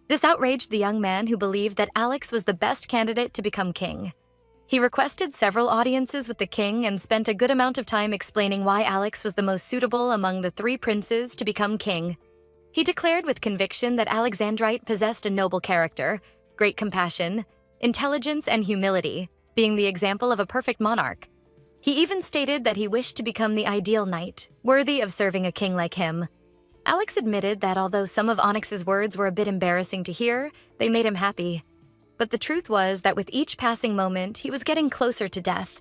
This outraged the young man who believed that Alex was the best candidate to become king. He requested several audiences with the king and spent a good amount of time explaining why Alex was the most suitable among the 3 princes to become king. He declared with conviction that Alexandrite possessed a noble character, great compassion, intelligence, and humility, being the example of a perfect monarch. He even stated that he wished to become the ideal knight, worthy of serving a king like him. Alex admitted that although some of Onyx's words were a bit embarrassing to hear, they made him happy. But the truth was that with each passing moment, he was getting closer to death.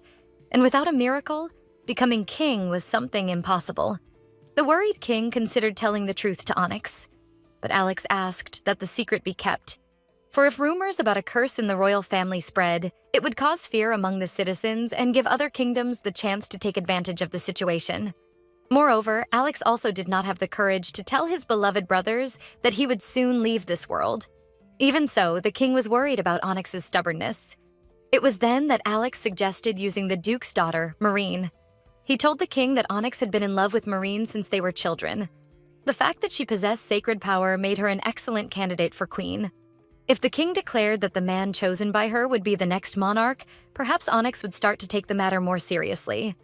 And without a miracle, becoming king was something impossible. The worried king considered telling the truth to Onyx, but Alex asked that the secret be kept. For if rumors about a curse in the royal family spread, it would cause fear among the citizens and give other kingdoms the chance to take advantage of the situation. Moreover, Alex also did not have the courage to tell his beloved brothers that he would soon leave this world. Even so, the king was worried about Onyx's stubbornness. It was then that Alex suggested using the duke's daughter, Marine. He told the king that Onyx had been in love with Marine since they were children. The fact that she possessed sacred power made her an excellent candidate for queen. If the king declared that the man chosen by her would be the next monarch, perhaps Onyx would start to take the matter more seriously.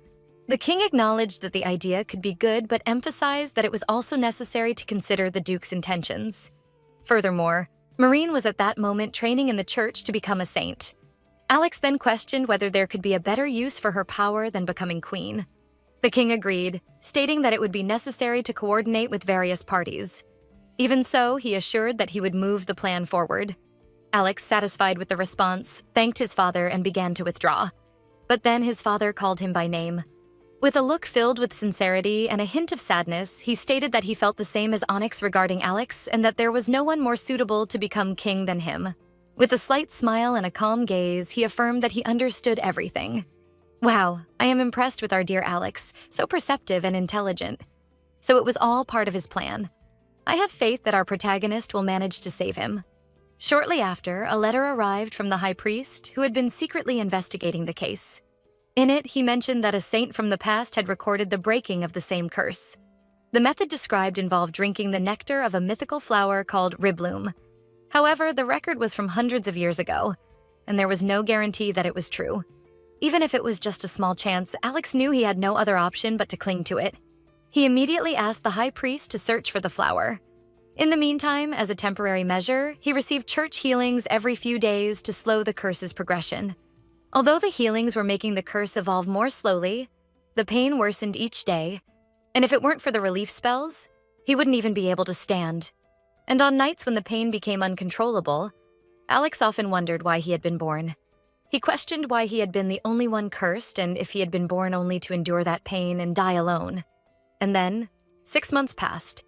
The king acknowledged that the idea could be good, but emphasized that it was also necessary to consider the duke's intentions. Furthermore, Marine was at that moment training in the church to become a saint. Alex then questioned whether there could be a better use for her power than becoming queen. The king agreed, stating that it would be necessary to coordinate with various parties. Even so, he assured that he would move the plan forward. Alex, satisfied with the response, thanked his father and began to withdraw. But then his father called him by name. With a look filled with sincerity and a hint of sadness, he stated that he felt the same as Onyx regarding Alex and that there was no one more suitable to become king than him. With a slight smile and a calm gaze, he affirmed that he understood everything. Wow, I am impressed with our dear Alex, so perceptive and intelligent. So it was all part of his plan. I have faith that our protagonist will manage to save him. Shortly after, a letter arrived from the high priest, who had been secretly investigating the case. In it, he mentioned that a saint from the past had recorded the breaking of the same curse. The method described involved drinking the nectar of a mythical flower called ribloom. However, the record was from hundreds of years ago, and there was no guarantee that it was true. Even if it was just a small chance, Alex knew he had no other option but to cling to it. He immediately asked the high priest to search for the flower. In the meantime, as a temporary measure, he received church healings every few days to slow the curse's progression. Although the healings were making the curse evolve more slowly, the pain worsened each day, and if it weren't for the relief spells, he wouldn't even be able to stand. And on nights when the pain became uncontrollable, Alex often wondered why he had been born. He questioned why he had been the only one cursed and if he had been born only to endure that pain and die alone. And then, 6 months passed,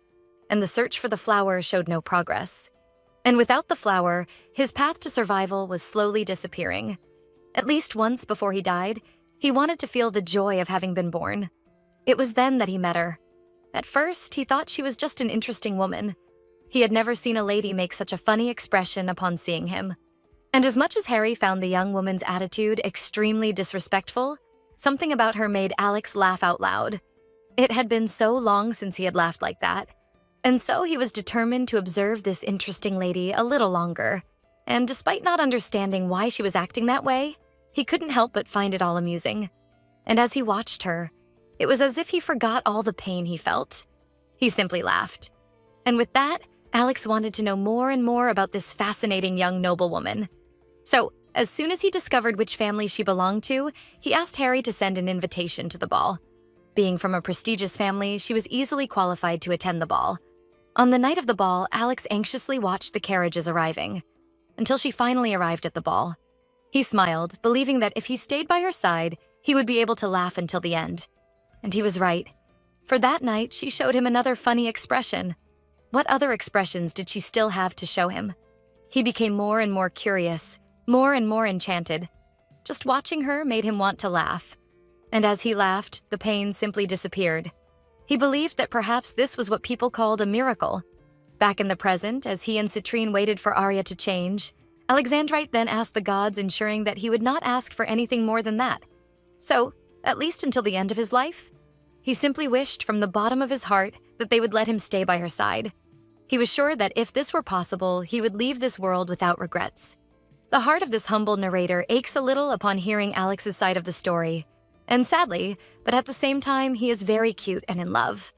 and the search for the flower showed no progress. And without the flower, his path to survival was slowly disappearing. At least once before he died, He wanted to feel the joy of having been born. It was then that he met her. At first, he thought she was just an interesting woman. He had never seen a lady make such a funny expression upon seeing him. And as much as Harry found the young woman's attitude extremely disrespectful, something about her made Alex laugh out loud. It had been so long since he had laughed like that. And so he was determined to observe this interesting lady a little longer. And despite not understanding why she was acting that way, he couldn't help but find it all amusing. And as he watched her, it was as if he forgot all the pain he felt. He simply laughed. And with that, Alex wanted to know more and more about this fascinating young noblewoman. So, as soon as he discovered which family she belonged to, he asked Harry to send an invitation to the ball. Being from a prestigious family, she was easily qualified to attend the ball. On the night of the ball, Alex anxiously watched the carriages arriving, until she finally arrived at the ball. He smiled, believing that if he stayed by her side, he would be able to laugh until the end. And he was right. For that night, she showed him another funny expression. What other expressions did she still have to show him? He became more and more curious, more and more enchanted. Just watching her made him want to laugh. And as he laughed, the pain simply disappeared. He believed that perhaps this was what people called a miracle. Back in the present, as he and Citrine waited for Arya to change, Alexandrite then asked the gods, ensuring that he would not ask for anything more than that. So, at least until the end of his life, he simply wished from the bottom of his heart that they would let him stay by her side. He was sure that if this were possible, he would leave this world without regrets. The heart of this humble narrator aches a little upon hearing Alex's side of the story. And sadly, but at the same time, he is very cute and in love.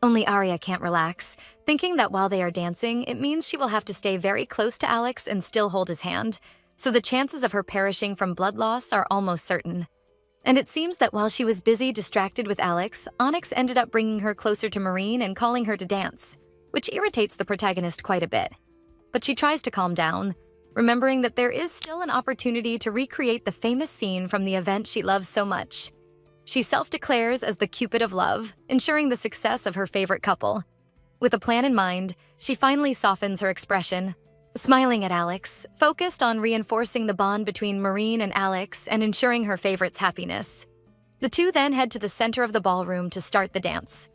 Only Arya can't relax, thinking that while they are dancing, it means she will have to stay very close to Alex and still hold his hand, so the chances of her perishing from blood loss are almost certain. And it seems that while she was busy distracted with Alex, Onyx ended up bringing her closer to Marine and calling her to dance, which irritates the protagonist quite a bit. But she tries to calm down, remembering that there is still an opportunity to recreate the famous scene from the event she loves so much. She self-declares as the Cupid of love, ensuring the success of her favorite couple. With a plan in mind, she finally softens her expression, smiling at Alex, focused on reinforcing the bond between Marine and Alex and ensuring her favorite's happiness. The two then head to the center of the ballroom to start the dance.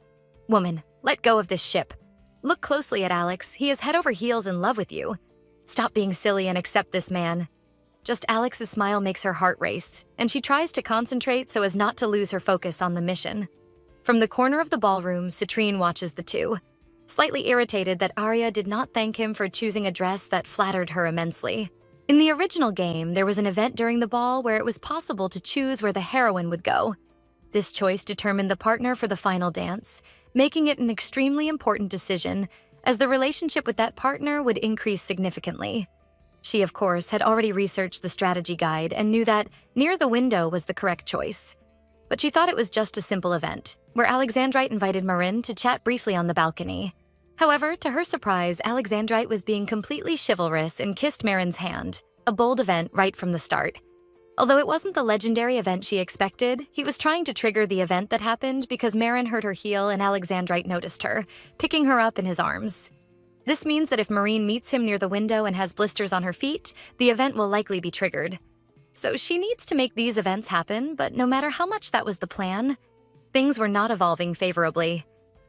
Woman, let go of this ship. Look closely at Alex. He is head over heels in love with you. Stop being silly and accept this man. Just Alex's smile makes her heart race, and she tries to concentrate so as not to lose her focus on the mission. From the corner of the ballroom, Citrine watches the two, slightly irritated that Arya did not thank him for choosing a dress that flattered her immensely. In the original game, there was an event during the ball where it was possible to choose where the heroine would go. This choice determined the partner for the final dance, making it an extremely important decision, as the relationship with that partner would increase significantly. She, of course, had already researched the strategy guide and knew that near the window was the correct choice. But she thought it was just a simple event, where Alexandrite invited Marin to chat briefly on the balcony. However, to her surprise, Alexandrite was being completely chivalrous and kissed Marin's hand, a bold event right from the start. Although it wasn't the legendary event she expected, he was trying to trigger the event that happened because Marin hurt her heel and Alexandrite noticed her, picking her up in his arms. This means that if Marine meets him near the window and has blisters on her feet, the event will likely be triggered. So she needs to make these events happen, but no matter how much that was the plan, things were not evolving favorably.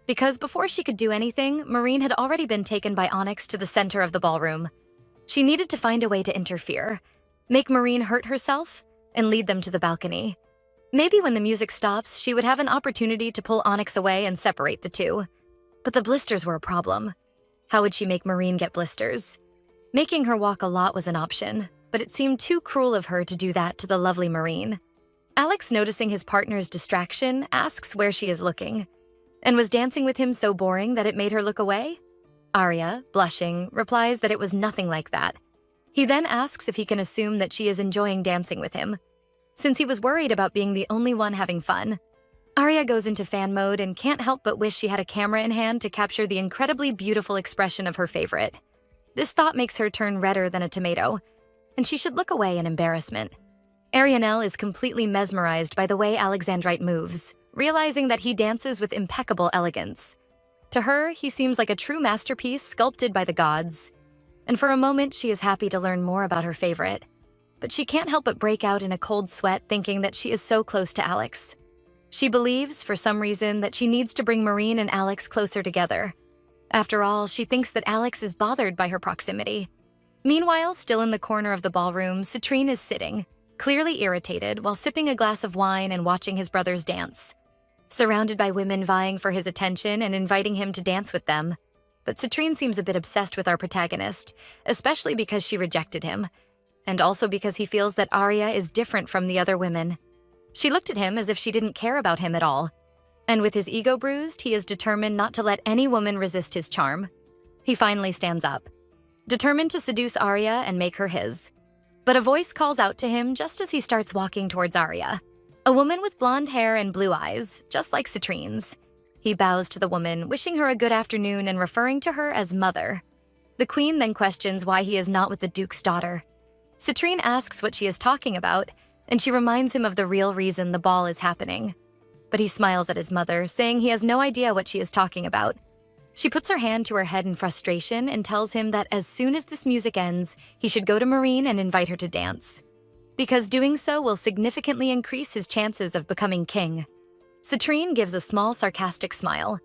Because before she could do anything, Marine had already been taken by Onyx to the center of the ballroom. She needed to find a way to interfere, make Marine hurt herself, and lead them to the balcony. Maybe when the music stops, she would have an opportunity to pull Onyx away and separate the two. But the blisters were a problem. How would she make Marine get blisters? Making her walk a lot was an option, but it seemed too cruel of her to do that to the lovely Marine. Alex, noticing his partner's distraction, asks where she is looking. And was dancing with him so boring that it made her look away? Arya, blushing, replies that it was nothing like that. He then asks if he can assume that she is enjoying dancing with him, since he was worried about being the only one having fun. Arya goes into fan mode and can't help but wish she had a camera in hand to capture the incredibly beautiful expression of her favorite. This thought makes her turn redder than a tomato, and she should look away in embarrassment. Arianel is completely mesmerized by the way Alexandrite moves, realizing that he dances with impeccable elegance. To her, he seems like a true masterpiece sculpted by the gods. And for a moment, she is happy to learn more about her favorite. but she can't help but break out in a cold sweat thinking that she is so close to Alex. She believes, for some reason, that she needs to bring Marine and Alex closer together. After all, she thinks that Alex is bothered by her proximity. Meanwhile, still in the corner of the ballroom, Citrine is sitting, clearly irritated, while sipping a glass of wine and watching his brothers dance. Surrounded by women vying for his attention and inviting him to dance with them. But Citrine seems a bit obsessed with our protagonist, especially because she rejected him, and also because he feels that Arya is different from the other women. She looked at him as if she didn't care about him at all. And with his ego bruised, he is determined not to let any woman resist his charm. He finally stands up, determined to seduce Arya and make her his. But a voice calls out to him just as he starts walking towards Arya. A woman with blonde hair and blue eyes, just like Citrine's. He bows to the woman, wishing her a good afternoon and referring to her as mother. The queen then questions why he is not with the duke's daughter. Citrine asks what she is talking about, and she reminds him of the real reason the ball is happening. But he smiles at his mother, saying he has no idea what she is talking about. She puts her hand to her head in frustration and tells him that as soon as this music ends, he should go to Marine and invite her to dance, because doing so will significantly increase his chances of becoming king. Citrine gives a small sarcastic smile.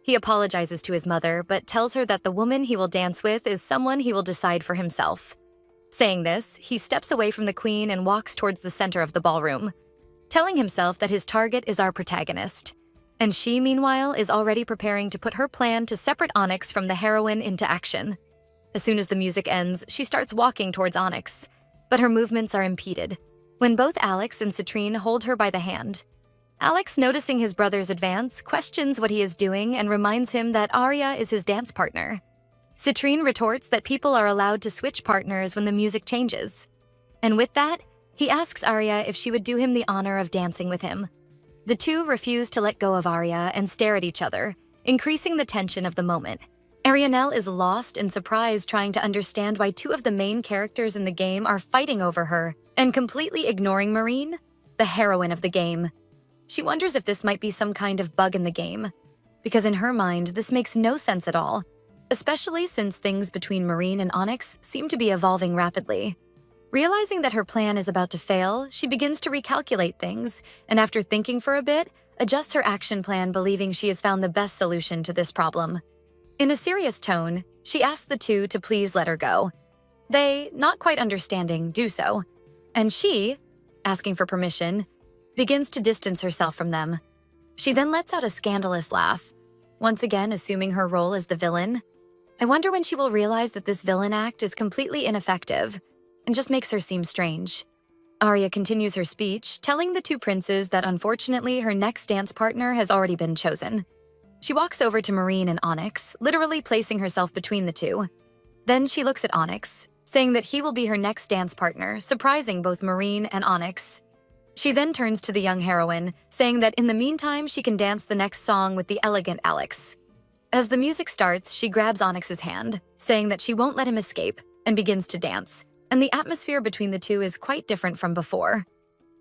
He apologizes to his mother, but tells her that the woman he will dance with is someone he will decide for himself. Saying this, he steps away from the queen and walks towards the center of the ballroom, telling himself that his target is our protagonist. And she, meanwhile, is already preparing to put her plan to separate Onyx from the heroine into action. As soon as the music ends, she starts walking towards Onyx, but her movements are impeded when both Alex and Citrine hold her by the hand. Alex, noticing his brother's advance, questions what he is doing and reminds him that Arya is his dance partner. Citrine retorts that people are allowed to switch partners when the music changes. And with that, he asks Arya if she would do him the honor of dancing with him. The two refuse to let go of Arya and stare at each other, increasing the tension of the moment. Arianel is lost and surprised, trying to understand why two of the main characters in the game are fighting over her and completely ignoring Marine, the heroine of the game. She wonders if this might be some kind of bug in the game, because in her mind, this makes no sense at all, especially since things between Marine and Onyx seem to be evolving rapidly. Realizing that her plan is about to fail, she begins to recalculate things, and after thinking for a bit, adjusts her action plan, believing she has found the best solution to this problem. In a serious tone, she asks the two to please let her go. They, not quite understanding, do so, and she, asking for permission, begins to distance herself from them. She then lets out a scandalous laugh, once again assuming her role as the villain. I wonder when she will realize that this villain act is completely ineffective and just makes her seem strange. Arya continues her speech, telling the two princes that unfortunately her next dance partner has already been chosen. She walks over to Marine and Onyx, literally placing herself between the two. Then she looks at Onyx, saying that he will be her next dance partner, surprising both Marine and Onyx. She then turns to the young heroine, saying that in the meantime she can dance the next song with the elegant Alex. As the music starts, she grabs Onyx's hand, saying that she won't let him escape, and begins to dance, and the atmosphere between the two is quite different from before.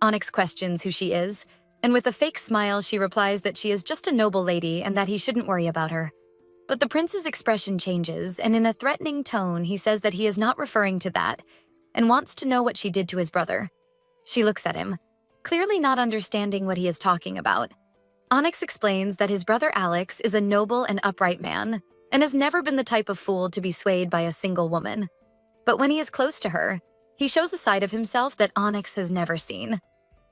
Onyx questions who she is, and with a fake smile she replies that she is just a noble lady and that he shouldn't worry about her. But the prince's expression changes, and in a threatening tone he says that he is not referring to that, and wants to know what she did to his brother. She looks at him, clearly not understanding what he is talking about. Onyx explains that his brother Alex is a noble and upright man, and has never been the type of fool to be swayed by a single woman. But when he is close to her, he shows a side of himself that Onyx has never seen.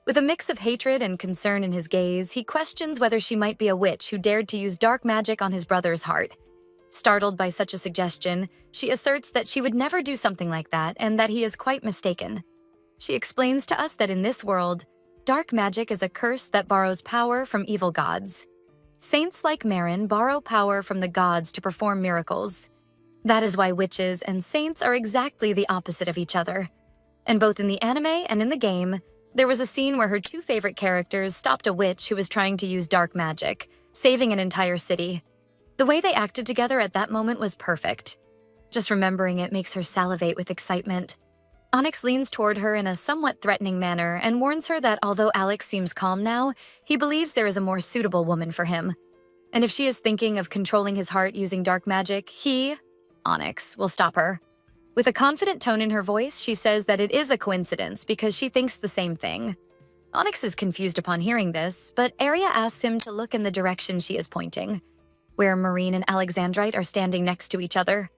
With a mix of hatred and concern in his gaze, he questions whether she might be a witch who dared to use dark magic on his brother's heart. Startled by such a suggestion, she asserts that she would never do something like that and that he is quite mistaken. She explains to us that in this world, dark magic is a curse that borrows power from evil gods. Saints like Marin borrow power from the gods to perform miracles. That is why witches and saints are exactly the opposite of each other. And both in the anime and in the game, there was a scene where her two favorite characters stopped a witch who was trying to use dark magic, saving an entire city. The way they acted together at that moment was perfect. Just remembering it makes her salivate with excitement. Onyx leans toward her in a somewhat threatening manner and warns her that although Alex seems calm now, he believes there is a more suitable woman for him. And if she is thinking of controlling his heart using dark magic, he, Onyx, will stop her. With a confident tone in her voice, she says that it is a coincidence because she thinks the same thing. Onyx is confused upon hearing this, but Arya asks him to look in the direction she is pointing, where Marine and Alexandrite are standing next to each other.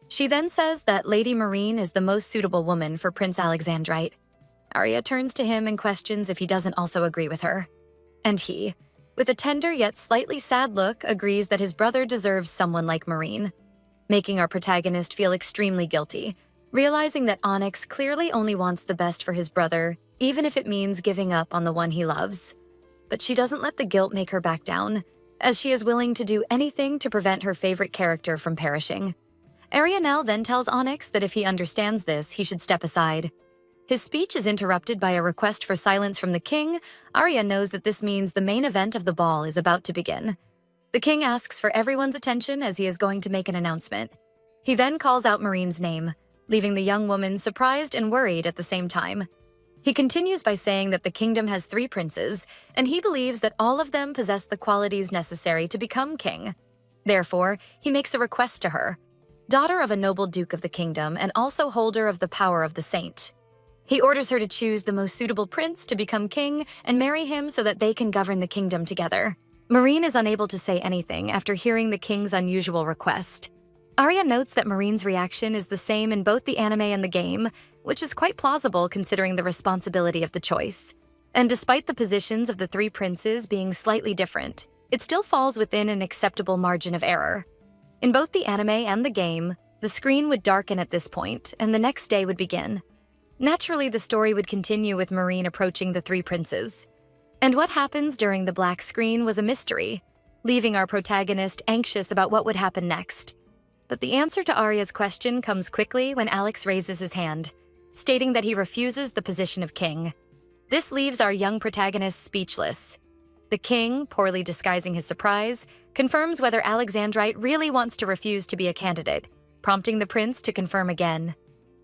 She then says that Lady Marine is the most suitable woman for Prince Alexandrite. Arya turns to him and questions if he doesn't also agree with her. And he, with a tender yet slightly sad look, agrees that his brother deserves someone like Marine, making our protagonist feel extremely guilty, realizing that Onyx clearly only wants the best for his brother, even if it means giving up on the one he loves. But she doesn't let the guilt make her back down, as she is willing to do anything to prevent her favorite character from perishing. Arianel then tells Onyx that if he understands this, he should step aside. His speech is interrupted by a request for silence from the king. Arya knows that this means the main event of the ball is about to begin. The king asks for everyone's attention as he is going to make an announcement. He then calls out Marine's name, leaving the young woman surprised and worried at the same time. He continues by saying that the kingdom has 3 princes, and he believes that all of them possess the qualities necessary to become king. Therefore, he makes a request to her, daughter of a noble duke of the kingdom and also holder of the power of the saint. He orders her to choose the most suitable prince to become king and marry him so that they can govern the kingdom together. Marine is unable to say anything after hearing the king's unusual request. Arya notes that Marine's reaction is the same in both the anime and the game, which is quite plausible considering the responsibility of the choice. And despite the positions of the 3 princes being slightly different, it still falls within an acceptable margin of error. In both the anime and the game, the screen would darken at this point, and the next day would begin. Naturally, the story would continue with Marine approaching the 3 princes. And what happens during the black screen was a mystery, leaving our protagonist anxious about what would happen next. But the answer to Arya's question comes quickly when Alex raises his hand, stating that he refuses the position of king. This leaves our young protagonist speechless. The king, poorly disguising his surprise, confirms whether Alexandrite really wants to refuse to be a candidate, prompting the prince to confirm again.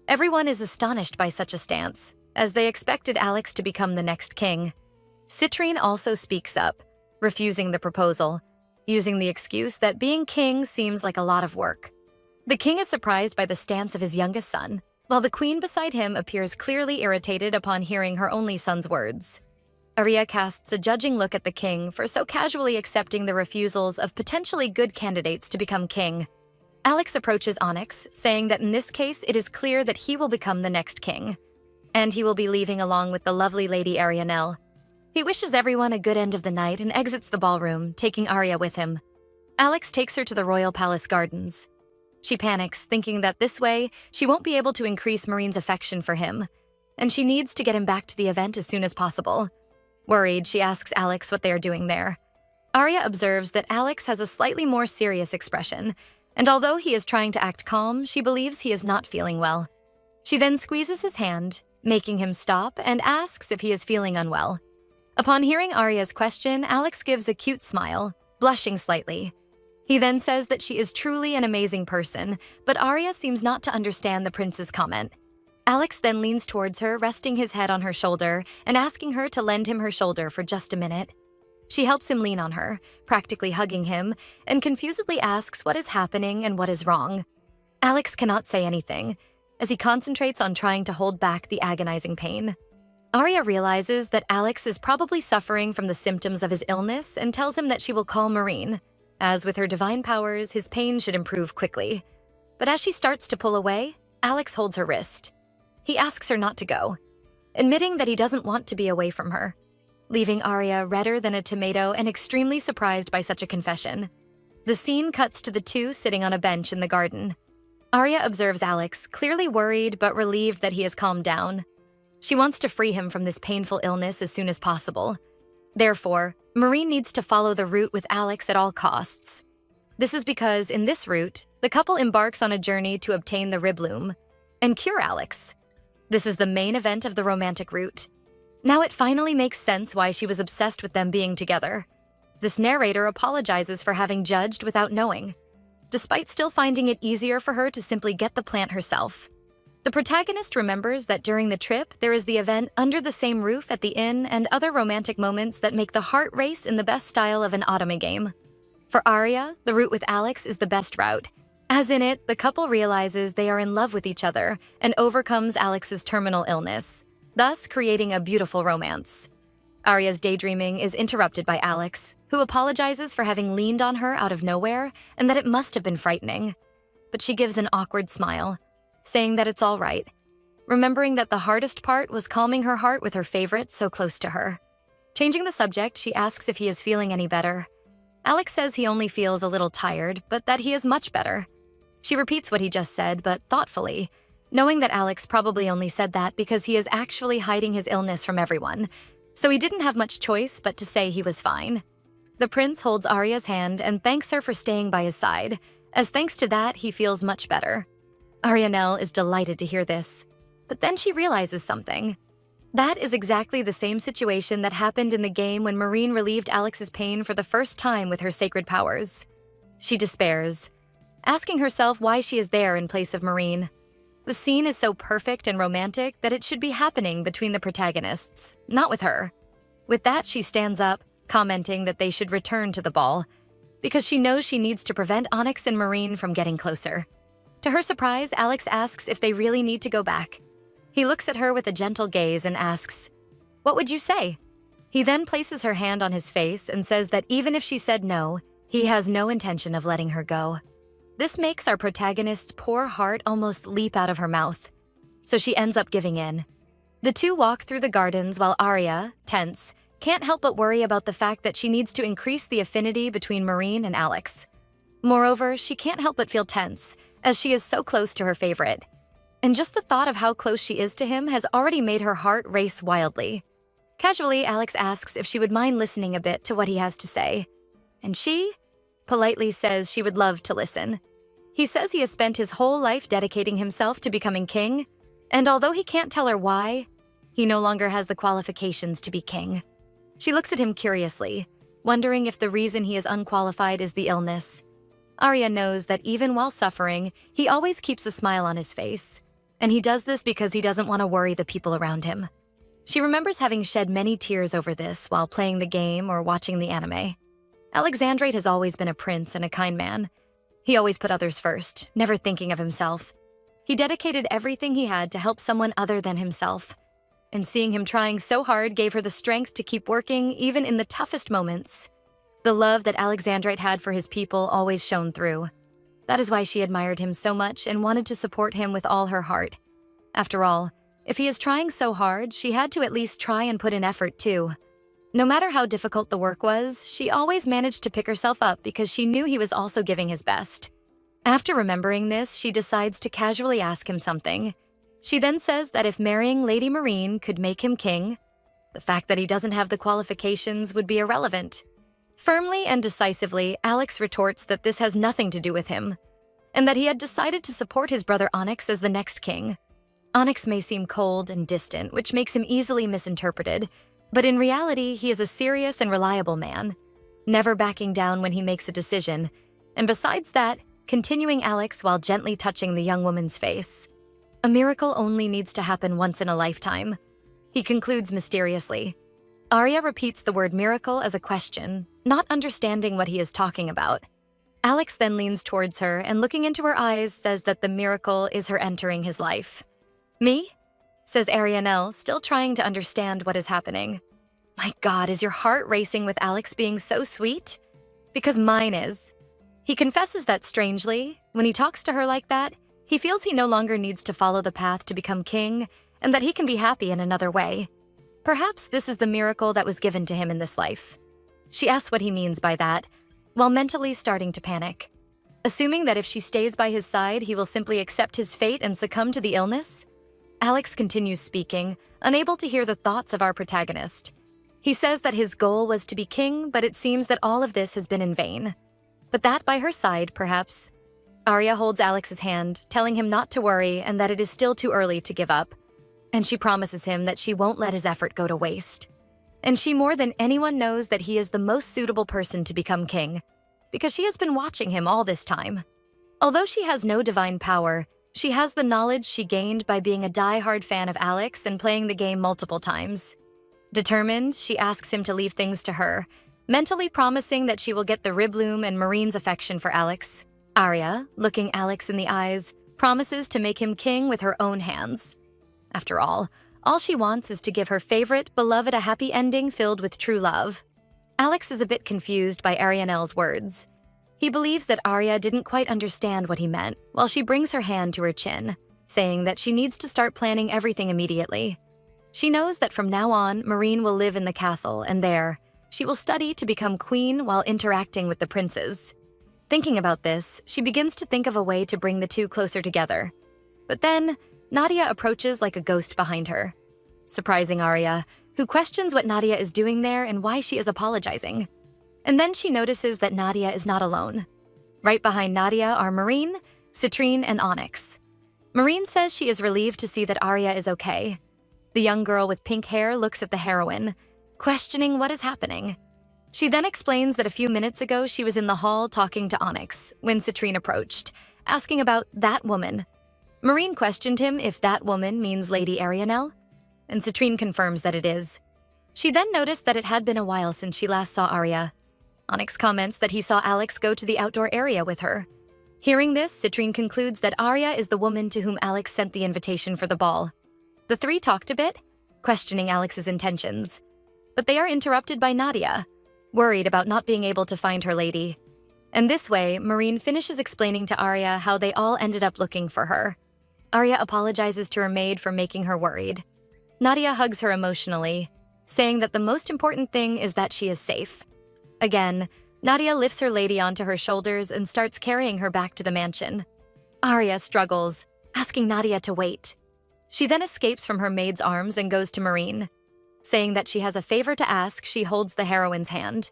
Everyone is astonished by such a stance, as they expected Alex to become the next king. Citrine also speaks up, refusing the proposal, using the excuse that being king seems like a lot of work. The king is surprised by the stance of his youngest son, while the queen beside him appears clearly irritated upon hearing her only son's words. Arya casts a judging look at the king for so casually accepting the refusals of potentially good candidates to become king. Alex approaches Onyx, saying that in this case it is clear that he will become the next king, and he will be leaving along with the lovely Lady Arianel. He wishes everyone a good end of the night and exits the ballroom, taking Arya with him. Alex takes her to the royal palace gardens. She panics, thinking that this way she won't be able to increase Marine's affection for him, and she needs to get him back to the event as soon as possible. Worried, she asks Alex what they are doing there. Arya observes that Alex has a slightly more serious expression, and although he is trying to act calm, she believes he is not feeling well. She then squeezes his hand, making him stop, and asks if he is feeling unwell. Upon hearing Arya's question, Alex gives a cute smile, blushing slightly. He then says that she is truly an amazing person, but Arya seems not to understand the prince's comment. Alex then leans towards her, resting his head on her shoulder and asking her to lend him her shoulder for just a minute. She helps him lean on her, practically hugging him, and confusedly asks what is happening and what is wrong. Alex cannot say anything, as he concentrates on trying to hold back the agonizing pain. Arya realizes that Alex is probably suffering from the symptoms of his illness and tells him that she will call Marine, as with her divine powers, his pain should improve quickly. But as she starts to pull away, Alex holds her wrist. He asks her not to go, admitting that he doesn't want to be away from her, leaving Arya redder than a tomato and extremely surprised by such a confession. The scene cuts to the two sitting on a bench in the garden. Arya observes Alex, clearly worried but relieved that he has calmed down. She wants to free him from this painful illness as soon as possible. Therefore, Marine needs to follow the route with Alex at all costs. This is because, in this route, the couple embarks on a journey to obtain the Ribloom and cure Alex. This is the main event of the romantic route. Now it finally makes sense why she was obsessed with them being together. This narrator apologizes for having judged without knowing, despite still finding it easier for her to simply get the plant herself. The protagonist remembers that during the trip, there is the event under the same roof at the inn and other romantic moments that make the heart race in the best style of an anime game. For Arya, the route with Alex is the best route, As in it, the couple realizes they are in love with each other and overcomes Alex's terminal illness, thus creating a beautiful romance. Arya's daydreaming is interrupted by Alex, who apologizes for having leaned on her out of nowhere and that it must have been frightening. But she gives an awkward smile, saying that it's all right, remembering that the hardest part was calming her heart with her favorite so close to her. Changing the subject, she asks if he is feeling any better. Alex says he only feels a little tired, but that he is much better. She repeats what he just said, but thoughtfully, knowing that Alex probably only said that because he is actually hiding his illness from everyone, so he didn't have much choice but to say he was fine. The prince holds Arya's hand and thanks her for staying by his side, as thanks to that, he feels much better. Arianel is delighted to hear this, but then she realizes something. That is exactly the same situation that happened in the game when Marine relieved Alex's pain for the first time with her sacred powers. She despairs, asking herself why she is there in place of Marine. The scene is so perfect and romantic that it should be happening between the protagonists, not with her. With that, she stands up, commenting that they should return to the ball, because she knows she needs to prevent Onyx and Marine from getting closer. To her surprise, Alex asks if they really need to go back. He looks at her with a gentle gaze and asks, "What would you say?" He then places her hand on his face and says that even if she said no, he has no intention of letting her go. This makes our protagonist's poor heart almost leap out of her mouth, so she ends up giving in. The two walk through the gardens while Arya, tense, can't help but worry about the fact that she needs to increase the affinity between Marine and Alex. Moreover, she can't help but feel tense, as she is so close to her favorite. And just the thought of how close she is to him has already made her heart race wildly. Casually, Alex asks if she would mind listening a bit to what he has to say. And she politely says she would love to listen. He says he has spent his whole life dedicating himself to becoming king, and although he can't tell her why, he no longer has the qualifications to be king. She looks at him curiously, wondering if the reason he is unqualified is the illness. Arya knows that even while suffering, he always keeps a smile on his face, and he does this because he doesn't want to worry the people around him. She remembers having shed many tears over this while playing the game or watching the anime. Alexandrate has always been a prince and a kind man. He always put others first, never thinking of himself. He dedicated everything he had to help someone other than himself. And seeing him trying so hard gave her the strength to keep working even in the toughest moments. The love that Alexandrate had for his people always shone through. That is why she admired him so much and wanted to support him with all her heart. After all, if he is trying so hard, she had to at least try and put in effort too. No matter how difficult the work was, she always managed to pick herself up because she knew he was also giving his best. After remembering this, she decides to casually ask him something. She then says that if marrying Lady Marine could make him king, the fact that he doesn't have the qualifications would be irrelevant. Firmly and decisively, Alex retorts that this has nothing to do with him, and that he had decided to support his brother Onyx as the next king. Onyx may seem cold and distant, which makes him easily misinterpreted, but in reality, he is a serious and reliable man, never backing down when he makes a decision, and besides that, continuing Alex while gently touching the young woman's face. A miracle only needs to happen once in a lifetime. He concludes mysteriously. Arya repeats the word miracle as a question, not understanding what he is talking about. Alex then leans towards her and looking into her eyes says that the miracle is her entering his life. "Me?" says Arianel, still trying to understand what is happening. "My God, is your heart racing with Alex being so sweet? Because mine is." He confesses that strangely, when he talks to her like that, he feels he no longer needs to follow the path to become king and that he can be happy in another way. Perhaps this is the miracle that was given to him in this life. She asks what he means by that, while mentally starting to panic. Assuming that if she stays by his side, he will simply accept his fate and succumb to the illness, Alex continues speaking, unable to hear the thoughts of our protagonist. He says that his goal was to be king, but it seems that all of this has been in vain. But that by her side, perhaps. Arya holds Alex's hand, telling him not to worry and that it is still too early to give up. And she promises him that she won't let his effort go to waste. And she more than anyone knows that he is the most suitable person to become king, because she has been watching him all this time. Although she has no divine power, she has the knowledge she gained by being a die-hard fan of Alex and playing the game multiple times. Determined, she asks him to leave things to her, mentally promising that she will get the Ribloom and Marine's affection for Alex. Arya, looking Alex in the eyes, promises to make him king with her own hands. After all she wants is to give her favorite, beloved a happy ending filled with true love. Alex is a bit confused by Arianel's words. He believes that Arya didn't quite understand what he meant, while she brings her hand to her chin, saying that she needs to start planning everything immediately. She knows that from now on, Meereen will live in the castle, and there, she will study to become queen while interacting with the princes. Thinking about this, she begins to think of a way to bring the two closer together. But then, Nadia approaches like a ghost behind her, surprising Arya, who questions what Nadia is doing there and why she is apologizing. And then she notices that Nadia is not alone. Right behind Nadia are Meereen, Citrine, and Onyx. Meereen says she is relieved to see that Arya is okay. The young girl with pink hair looks at the heroine, questioning what is happening. She then explains that a few minutes ago she was in the hall talking to Onyx when Citrine approached, asking about that woman. Meereen questioned him if that woman means Lady Arianel, and Citrine confirms that it is. She then noticed that it had been a while since she last saw Arya. Onyx comments that he saw Alex go to the outdoor area with her. Hearing this, Citrine concludes that Arya is the woman to whom Alex sent the invitation for the ball. The three talked a bit, questioning Alex's intentions. But they are interrupted by Nadia, worried about not being able to find her lady. And this way, Meereen finishes explaining to Arya how they all ended up looking for her. Arya apologizes to her maid for making her worried. Nadia hugs her emotionally, saying that the most important thing is that she is safe. Again, Nadia lifts her lady onto her shoulders and starts carrying her back to the mansion. Arya struggles, asking Nadia to wait. She then escapes from her maid's arms and goes to Meereen. Saying that she has a favor to ask, she holds the heroine's hand.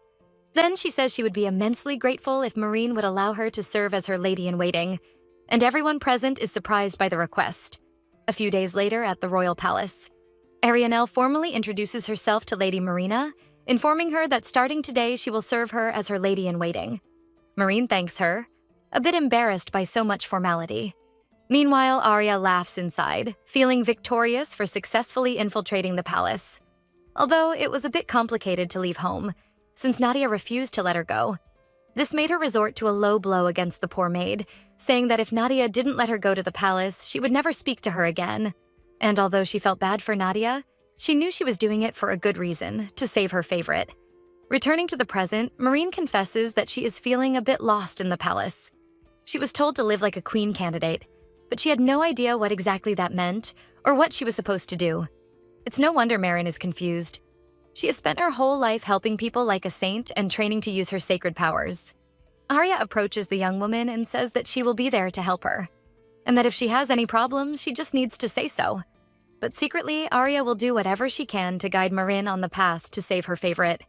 Then she says she would be immensely grateful if Meereen would allow her to serve as her lady-in-waiting, and everyone present is surprised by the request. A few days later at the royal palace, Arianel formally introduces herself to Lady Marina, informing her that starting today she will serve her as her lady-in-waiting. Meereen thanks her, a bit embarrassed by so much formality. Meanwhile, Arya laughs inside, feeling victorious for successfully infiltrating the palace. Although it was a bit complicated to leave home, since Nadia refused to let her go. This made her resort to a low blow against the poor maid, saying that if Nadia didn't let her go to the palace, she would never speak to her again. And although she felt bad for Nadia, she knew she was doing it for a good reason, to save her favorite. Returning to the present, Meereen confesses that she is feeling a bit lost in the palace. She was told to live like a queen candidate, but she had no idea what exactly that meant or what she was supposed to do. It's no wonder Meereen is confused. She has spent her whole life helping people like a saint and training to use her sacred powers. Arya approaches the young woman and says that she will be there to help her, and that if she has any problems, she just needs to say so. But secretly, Arya will do whatever she can to guide Meereen on the path to save her favorite.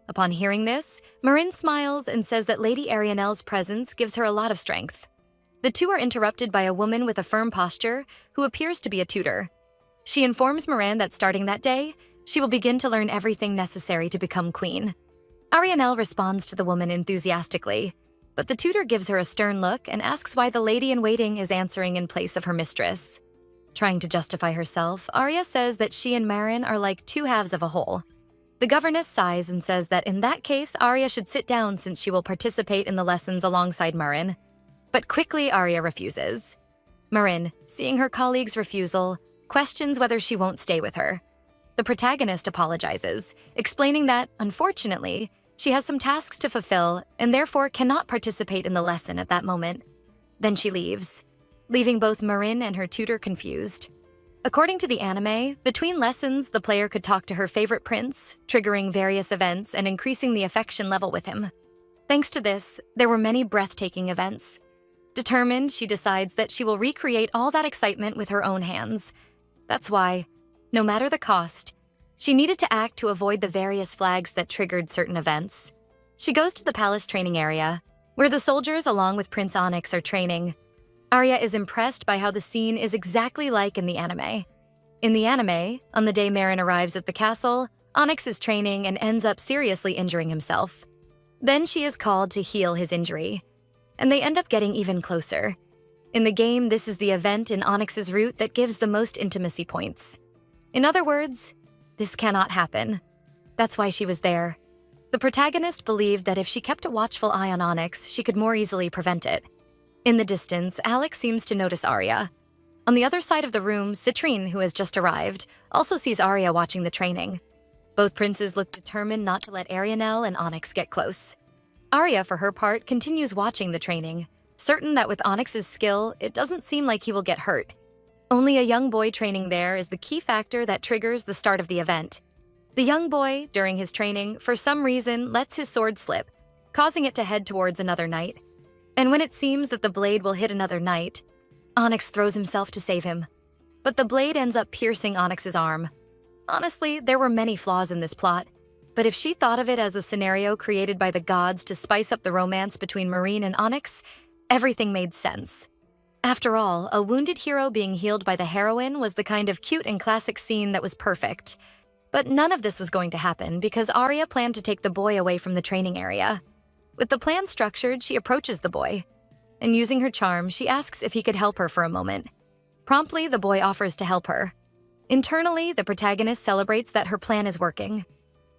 Upon hearing this, Meereen smiles and says that Lady Arianel's presence gives her a lot of strength. The two are interrupted by a woman with a firm posture who appears to be a tutor. She informs Meereen that starting that day, she will begin to learn everything necessary to become queen. Arianel responds to the woman enthusiastically, but the tutor gives her a stern look and asks why the lady-in-waiting is answering in place of her mistress. Trying to justify herself, Arya says that she and Meereen are like two halves of a whole. The governess sighs and says that in that case, Arya should sit down since she will participate in the lessons alongside Meereen. But quickly, Arya refuses. Meereen, seeing her colleague's refusal, questions whether she won't stay with her. The protagonist apologizes, explaining that, unfortunately, she has some tasks to fulfill and therefore cannot participate in the lesson at that moment. Then she leaves, leaving both Meereen and her tutor confused. According to the anime, between lessons, the player could talk to her favorite prince, triggering various events and increasing the affection level with him. Thanks to this, there were many breathtaking events. Determined, she decides that she will recreate all that excitement with her own hands. That's why, no matter the cost, she needed to act to avoid the various flags that triggered certain events. She goes to the palace training area, where the soldiers along with Prince Onyx are training. Arya is impressed by how the scene is exactly like in the anime. In the anime, on the day Meereen arrives at the castle, Onyx is training and ends up seriously injuring himself. Then she is called to heal his injury, and they end up getting even closer. In the game, this is the event in Onyx's route that gives the most intimacy points. In other words, this cannot happen. That's why she was there. The protagonist believed that if she kept a watchful eye on Onyx, she could more easily prevent it. In the distance, Alex seems to notice Arya. On the other side of the room, Citrine, who has just arrived, also sees Arya watching the training. Both princes look determined not to let Arianel and Onyx get close. Arya, for her part, continues watching the training, certain that with Onyx's skill, it doesn't seem like he will get hurt. Only a young boy training there is the key factor that triggers the start of the event. The young boy, during his training, for some reason, lets his sword slip, causing it to head towards another knight. And when it seems that the blade will hit another knight, Onyx throws himself to save him. But the blade ends up piercing Onyx's arm. Honestly, there were many flaws in this plot, but if she thought of it as a scenario created by the gods to spice up the romance between Marine and Onyx, everything made sense. After all, a wounded hero being healed by the heroine was the kind of cute and classic scene that was perfect. But none of this was going to happen because Arya planned to take the boy away from the training area. With the plan structured, she approaches the boy, and using her charm, she asks if he could help her for a moment. Promptly, the boy offers to help her. Internally, the protagonist celebrates that her plan is working.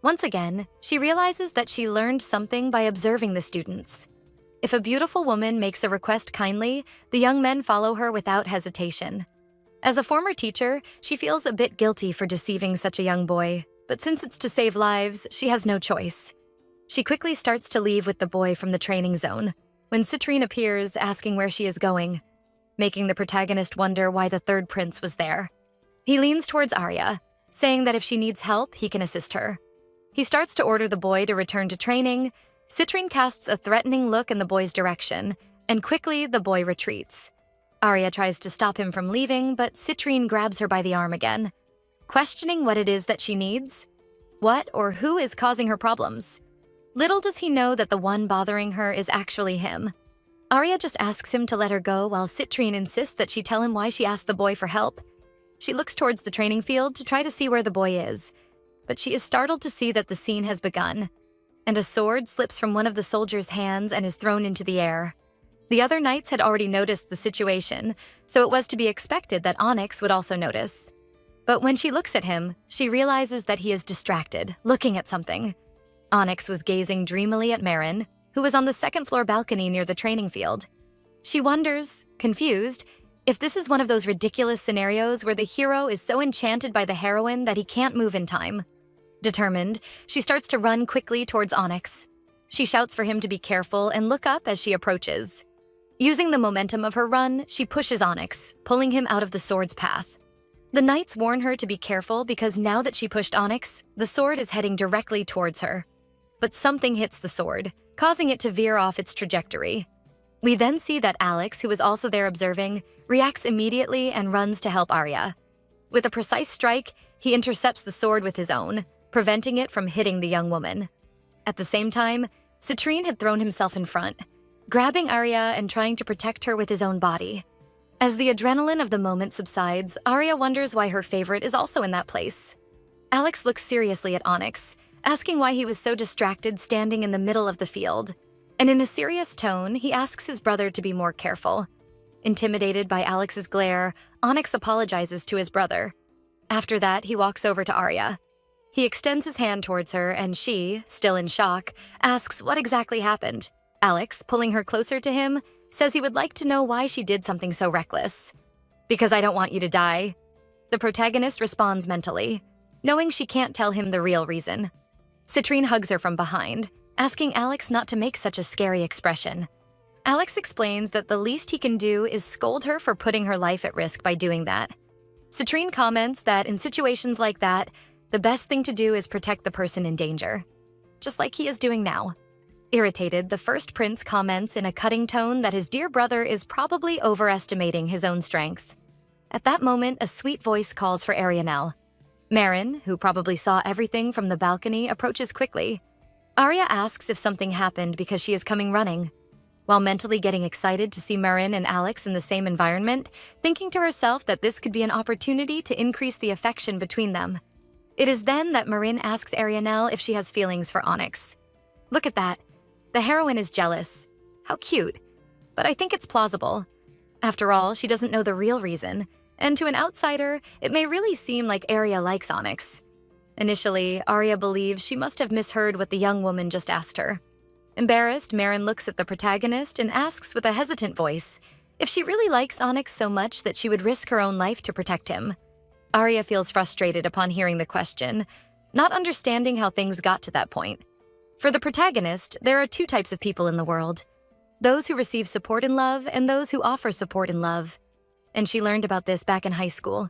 Once again, she realizes that she learned something by observing the students. If a beautiful woman makes a request kindly, the young men follow her without hesitation. As a former teacher, she feels a bit guilty for deceiving such a young boy, but since it's to save lives, she has no choice. She quickly starts to leave with the boy from the training zone, when Citrine appears asking where she is going, making the protagonist wonder why the third prince was there. He leans towards Arya, saying that if she needs help, he can assist her. He starts to order the boy to return to training. Citrine casts a threatening look in the boy's direction, and quickly the boy retreats. Arya tries to stop him from leaving, but Citrine grabs her by the arm again, questioning what it is that she needs. What or who is causing her problems? Little does he know that the one bothering her is actually him. Arya just asks him to let her go while Citrine insists that she tell him why she asked the boy for help. She looks towards the training field to try to see where the boy is, but she is startled to see that the scene has begun, and a sword slips from one of the soldiers' hands and is thrown into the air. The other knights had already noticed the situation, so it was to be expected that Onyx would also notice. But when she looks at him, she realizes that he is distracted, looking at something. Onyx was gazing dreamily at Marin, who was on the second-floor balcony near the training field. She wonders, confused, if this is one of those ridiculous scenarios where the hero is so enchanted by the heroine that he can't move in time. Determined, she starts to run quickly towards Onyx. She shouts for him to be careful and look up as she approaches. Using the momentum of her run, she pushes Onyx, pulling him out of the sword's path. The knights warn her to be careful because now that she pushed Onyx, the sword is heading directly towards her. But something hits the sword, causing it to veer off its trajectory. We then see that Alex, who is also there observing, reacts immediately and runs to help Arya. With a precise strike, he intercepts the sword with his own, preventing it from hitting the young woman. At the same time, Citrine had thrown himself in front, grabbing Arya and trying to protect her with his own body. As the adrenaline of the moment subsides, Arya wonders why her favorite is also in that place. Alex looks seriously at Onyx, asking why he was so distracted standing in the middle of the field. And in a serious tone, he asks his brother to be more careful. Intimidated by Alex's glare, Onyx apologizes to his brother. After that, he walks over to Arya. He extends his hand towards her, and she, still in shock, asks what exactly happened. Alex, pulling her closer to him, says he would like to know why she did something so reckless. "Because I don't want you to die." The protagonist responds mentally, knowing she can't tell him the real reason. Citrine hugs her from behind, asking Alex not to make such a scary expression. Alex explains that the least he can do is scold her for putting her life at risk by doing that. Citrine comments that in situations like that, the best thing to do is protect the person in danger, just like he is doing now. Irritated, the first prince comments in a cutting tone that his dear brother is probably overestimating his own strength. At that moment, a sweet voice calls for Arianel. Marin, who probably saw everything from the balcony, approaches quickly. Arya asks if something happened because she is coming running. While mentally getting excited to see Marin and Alex in the same environment, thinking to herself that this could be an opportunity to increase the affection between them. It is then that Marin asks Arianel if she has feelings for Onyx. Look at that. The heroine is jealous. How cute. But I think it's plausible. After all, she doesn't know the real reason, and to an outsider, it may really seem like Arya likes Onyx. Initially, Arya believes she must have misheard what the young woman just asked her. Embarrassed, Marin looks at the protagonist and asks with a hesitant voice if she really likes Onyx so much that she would risk her own life to protect him. Arya feels frustrated upon hearing the question, not understanding how things got to that point. For the protagonist, there are two types of people in the world: those who receive support in love and those who offer support in love. And she learned about this back in high school.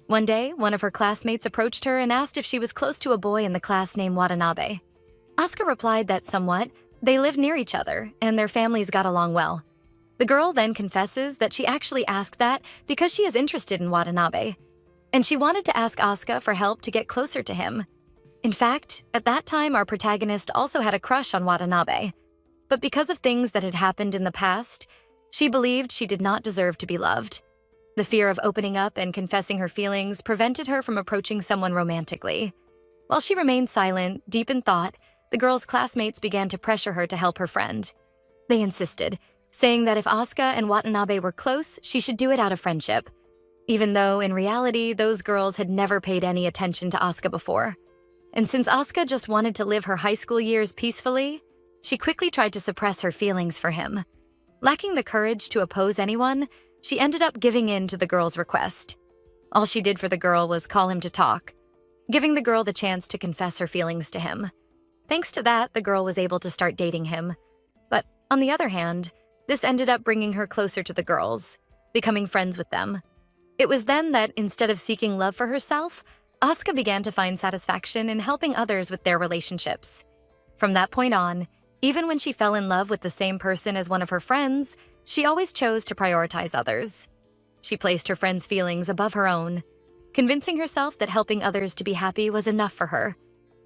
One day, one of her classmates approached her and asked if she was close to a boy in the class named Watanabe. Asuka replied that somewhat. They lived near each other, and their families got along well. The girl then confesses that she actually asked that because she is interested in Watanabe, and she wanted to ask Asuka for help to get closer to him. In fact, at that time, our protagonist also had a crush on Watanabe. But because of things that had happened in the past, she believed she did not deserve to be loved. The fear of opening up and confessing her feelings prevented her from approaching someone romantically. While she remained silent, deep in thought, the girl's classmates began to pressure her to help her friend. They insisted, saying that if Asuka and Watanabe were close, she should do it out of friendship, even though in reality, those girls had never paid any attention to Asuka before. And since Asuka just wanted to live her high school years peacefully, she quickly tried to suppress her feelings for him. Lacking the courage to oppose anyone, she ended up giving in to the girl's request. All she did for the girl was call him to talk, giving the girl the chance to confess her feelings to him. Thanks to that, the girl was able to start dating him. But on the other hand, this ended up bringing her closer to the girls, becoming friends with them. It was then that, instead of seeking love for herself, Asuka began to find satisfaction in helping others with their relationships. From that point on, even when she fell in love with the same person as one of her friends, she always chose to prioritize others. She placed her friend's feelings above her own, convincing herself that helping others to be happy was enough for her.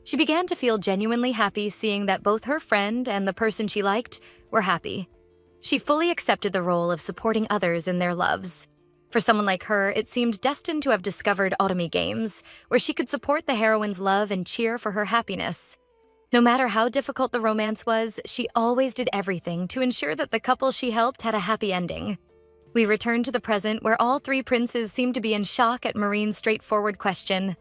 She began to feel genuinely happy seeing that both her friend and the person she liked were happy. She fully accepted the role of supporting others in their loves. For someone like her, it seemed destined to have discovered Otomi Games, where she could support the heroine's love and cheer for her happiness. No matter how difficult the romance was, she always did everything to ensure that the couple she helped had a happy ending. We return to the present, where all three princes seem to be in shock at Marine's straightforward question.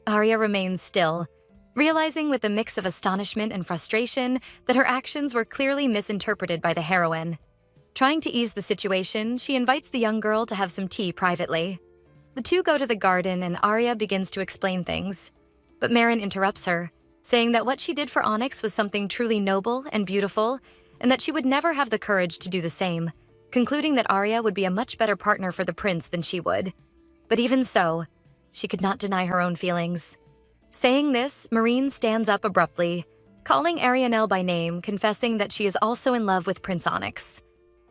Arya remains still, realizing with a mix of astonishment and frustration that her actions were clearly misinterpreted by the heroine. Trying to ease the situation, she invites the young girl to have some tea privately. The two go to the garden and Arya begins to explain things. But Marin interrupts her, saying that what she did for Onyx was something truly noble and beautiful, and that she would never have the courage to do the same, concluding that Arya would be a much better partner for the prince than she would. But even so, she could not deny her own feelings. Saying this, Marine stands up abruptly, calling Arianel by name, confessing that she is also in love with Prince Onyx.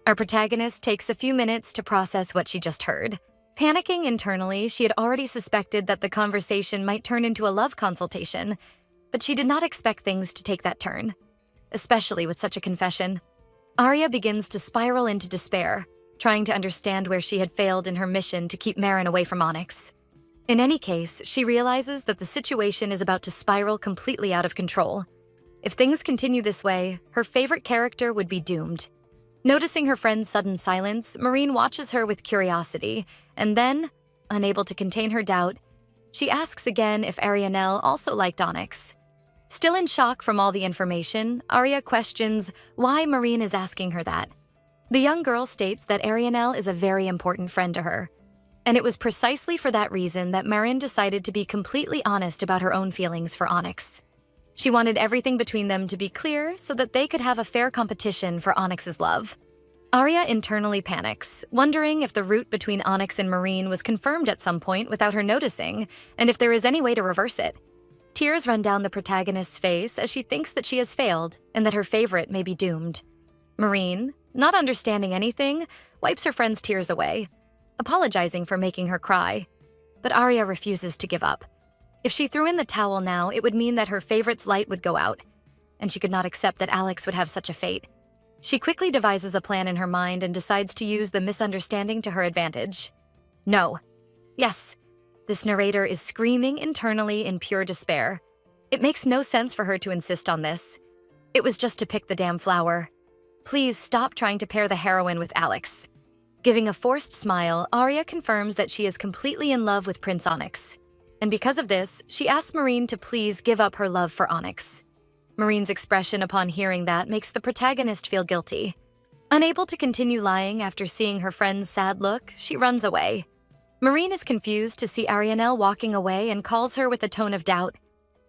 Our protagonist takes a few minutes to process what she just heard. Panicking internally, she had already suspected that the conversation might turn into a love consultation, but she did not expect things to take that turn, especially with such a confession. Arya begins to spiral into despair, trying to understand where she had failed in her mission to keep Marin away from Onyx. In any case, she realizes that the situation is about to spiral completely out of control. If things continue this way, her favorite character would be doomed. Noticing her friend's sudden silence, Marine watches her with curiosity, and then, unable to contain her doubt, she asks again if Arianel also liked Onyx. Still in shock from all the information, Arya questions why Marine is asking her that. The young girl states that Arianel is a very important friend to her, and it was precisely for that reason that Marin decided to be completely honest about her own feelings for Onyx. She wanted everything between them to be clear so that they could have a fair competition for Onyx's love. Arya internally panics, wondering if the route between Onyx and Marine was confirmed at some point without her noticing, and if there is any way to reverse it. Tears run down the protagonist's face as she thinks that she has failed and that her favorite may be doomed. Marine, not understanding anything, wipes her friend's tears away, apologizing for making her cry. But Arya refuses to give up. If she threw in the towel now, it would mean that her favorite's light would go out, and she could not accept that Alex would have such a fate. She quickly devises a plan in her mind and decides to use the misunderstanding to her advantage. No. Yes. This narrator is screaming internally in pure despair. It makes no sense for her to insist on this. It was just to pick the damn flower. Please stop trying to pair the heroine with Alex. Giving a forced smile, Arya confirms that she is completely in love with Prince Onyx. And because of this, she asks Marine to please give up her love for Onyx. Marine's expression upon hearing that makes the protagonist feel guilty. Unable to continue lying after seeing her friend's sad look, she runs away. Marine is confused to see Arianel walking away and calls her with a tone of doubt.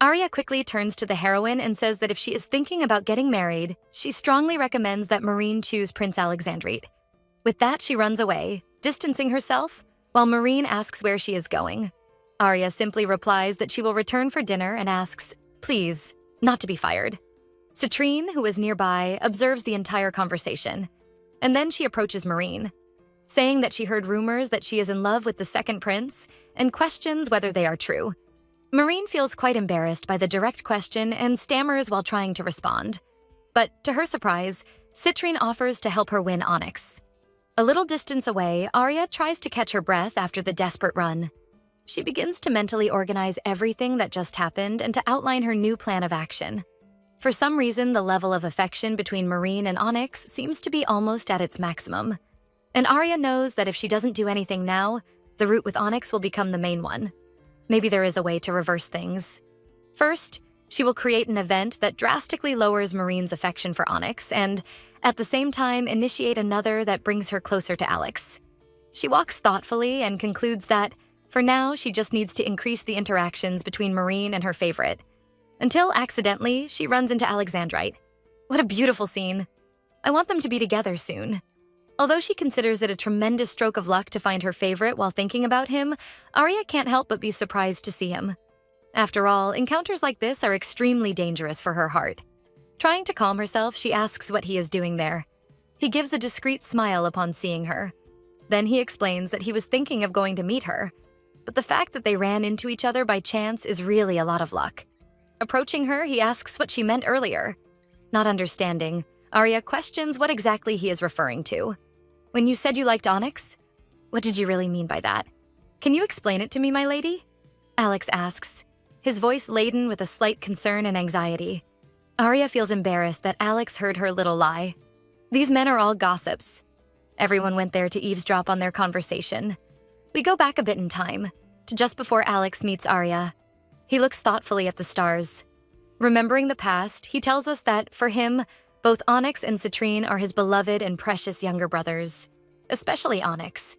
Arya quickly turns to the heroine and says that if she is thinking about getting married, she strongly recommends that Marine choose Prince Alexandrite. With that, she runs away, distancing herself, while Marine asks where she is going. Arya simply replies that she will return for dinner and asks, please, not to be fired. Citrine, who is nearby, observes the entire conversation, and then she approaches Marine, saying that she heard rumors that she is in love with the second prince and questions whether they are true. Marine feels quite embarrassed by the direct question and stammers while trying to respond. But to her surprise, Citrine offers to help her win Onyx. A little distance away, Arya tries to catch her breath after the desperate run. She begins to mentally organize everything that just happened and to outline her new plan of action. For some reason, the level of affection between Marine and Onyx seems to be almost at its maximum. And Arya knows that if she doesn't do anything now, the route with Onyx will become the main one. Maybe there is a way to reverse things. First, she will create an event that drastically lowers Marine's affection for Onyx and, at the same time, initiate another that brings her closer to Alex. She walks thoughtfully and concludes that, for now, she just needs to increase the interactions between Marine and her favorite. Until, accidentally, she runs into Alexandrite. What a beautiful scene. I want them to be together soon. Although she considers it a tremendous stroke of luck to find her favorite while thinking about him, Arya can't help but be surprised to see him. After all, encounters like this are extremely dangerous for her heart. Trying to calm herself, she asks what he is doing there. He gives a discreet smile upon seeing her. Then he explains that he was thinking of going to meet her, but the fact that they ran into each other by chance is really a lot of luck. Approaching her, he asks what she meant earlier. Not understanding, Arya questions what exactly he is referring to. When you said you liked Onyx, what did you really mean by that? Can you explain it to me, my lady? Alex asks, his voice laden with a slight concern and anxiety. Arya feels embarrassed that Alex heard her little lie. These men are all gossips. Everyone went there to eavesdrop on their conversation. We go back a bit in time, to just before Alex meets Arya. He looks thoughtfully at the stars. Remembering the past, he tells us that, for him, both Onyx and Citrine are his beloved and precious younger brothers, especially Onyx.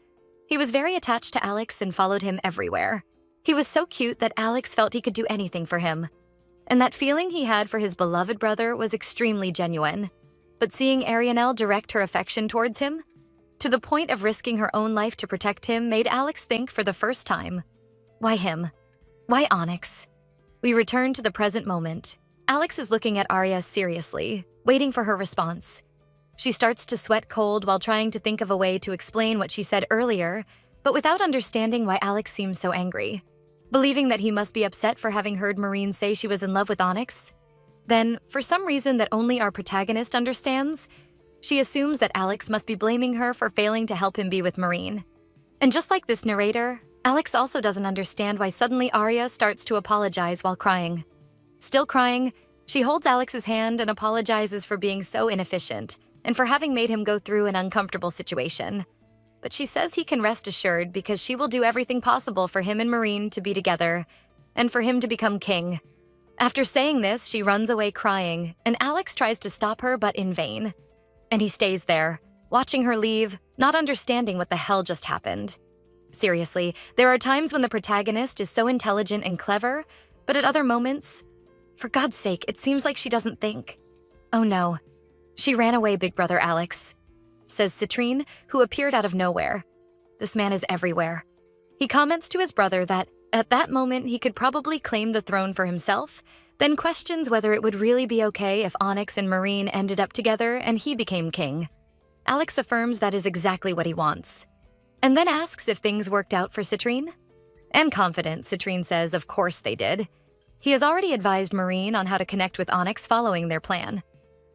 He was very attached to Alex and followed him everywhere. He was so cute that Alex felt he could do anything for him. And that feeling he had for his beloved brother was extremely genuine. But seeing Arianel direct her affection towards him, to the point of risking her own life to protect him, made Alex think for the first time, why him? Why Onyx? We return to the present moment. Alex is looking at Arya seriously, waiting for her response. She starts to sweat cold while trying to think of a way to explain what she said earlier, but without understanding why Alex seems so angry. Believing that he must be upset for having heard Marine say she was in love with Onyx. Then, for some reason that only our protagonist understands, she assumes that Alex must be blaming her for failing to help him be with Marine. And just like this narrator, Alex also doesn't understand why suddenly Arya starts to apologize while crying. Still crying, she holds Alex's hand and apologizes for being so inefficient and for having made him go through an uncomfortable situation. But she says he can rest assured because she will do everything possible for him and Marine to be together and for him to become king. After saying this, she runs away crying, and Alex tries to stop her but in vain. And he stays there, watching her leave, not understanding what the hell just happened. Seriously, there are times when the protagonist is so intelligent and clever, but at other moments, for God's sake, it seems like she doesn't think. Oh no, she ran away, big brother Alex, says Citrine, who appeared out of nowhere. This man is everywhere. He comments to his brother that, at that moment, he could probably claim the throne for himself, then questions whether it would really be okay if Onyx and Marine ended up together and he became king. Alex affirms that is exactly what he wants, and then asks if things worked out for Citrine. And confident, Citrine says of course they did. He has already advised Marine on how to connect with Onyx following their plan.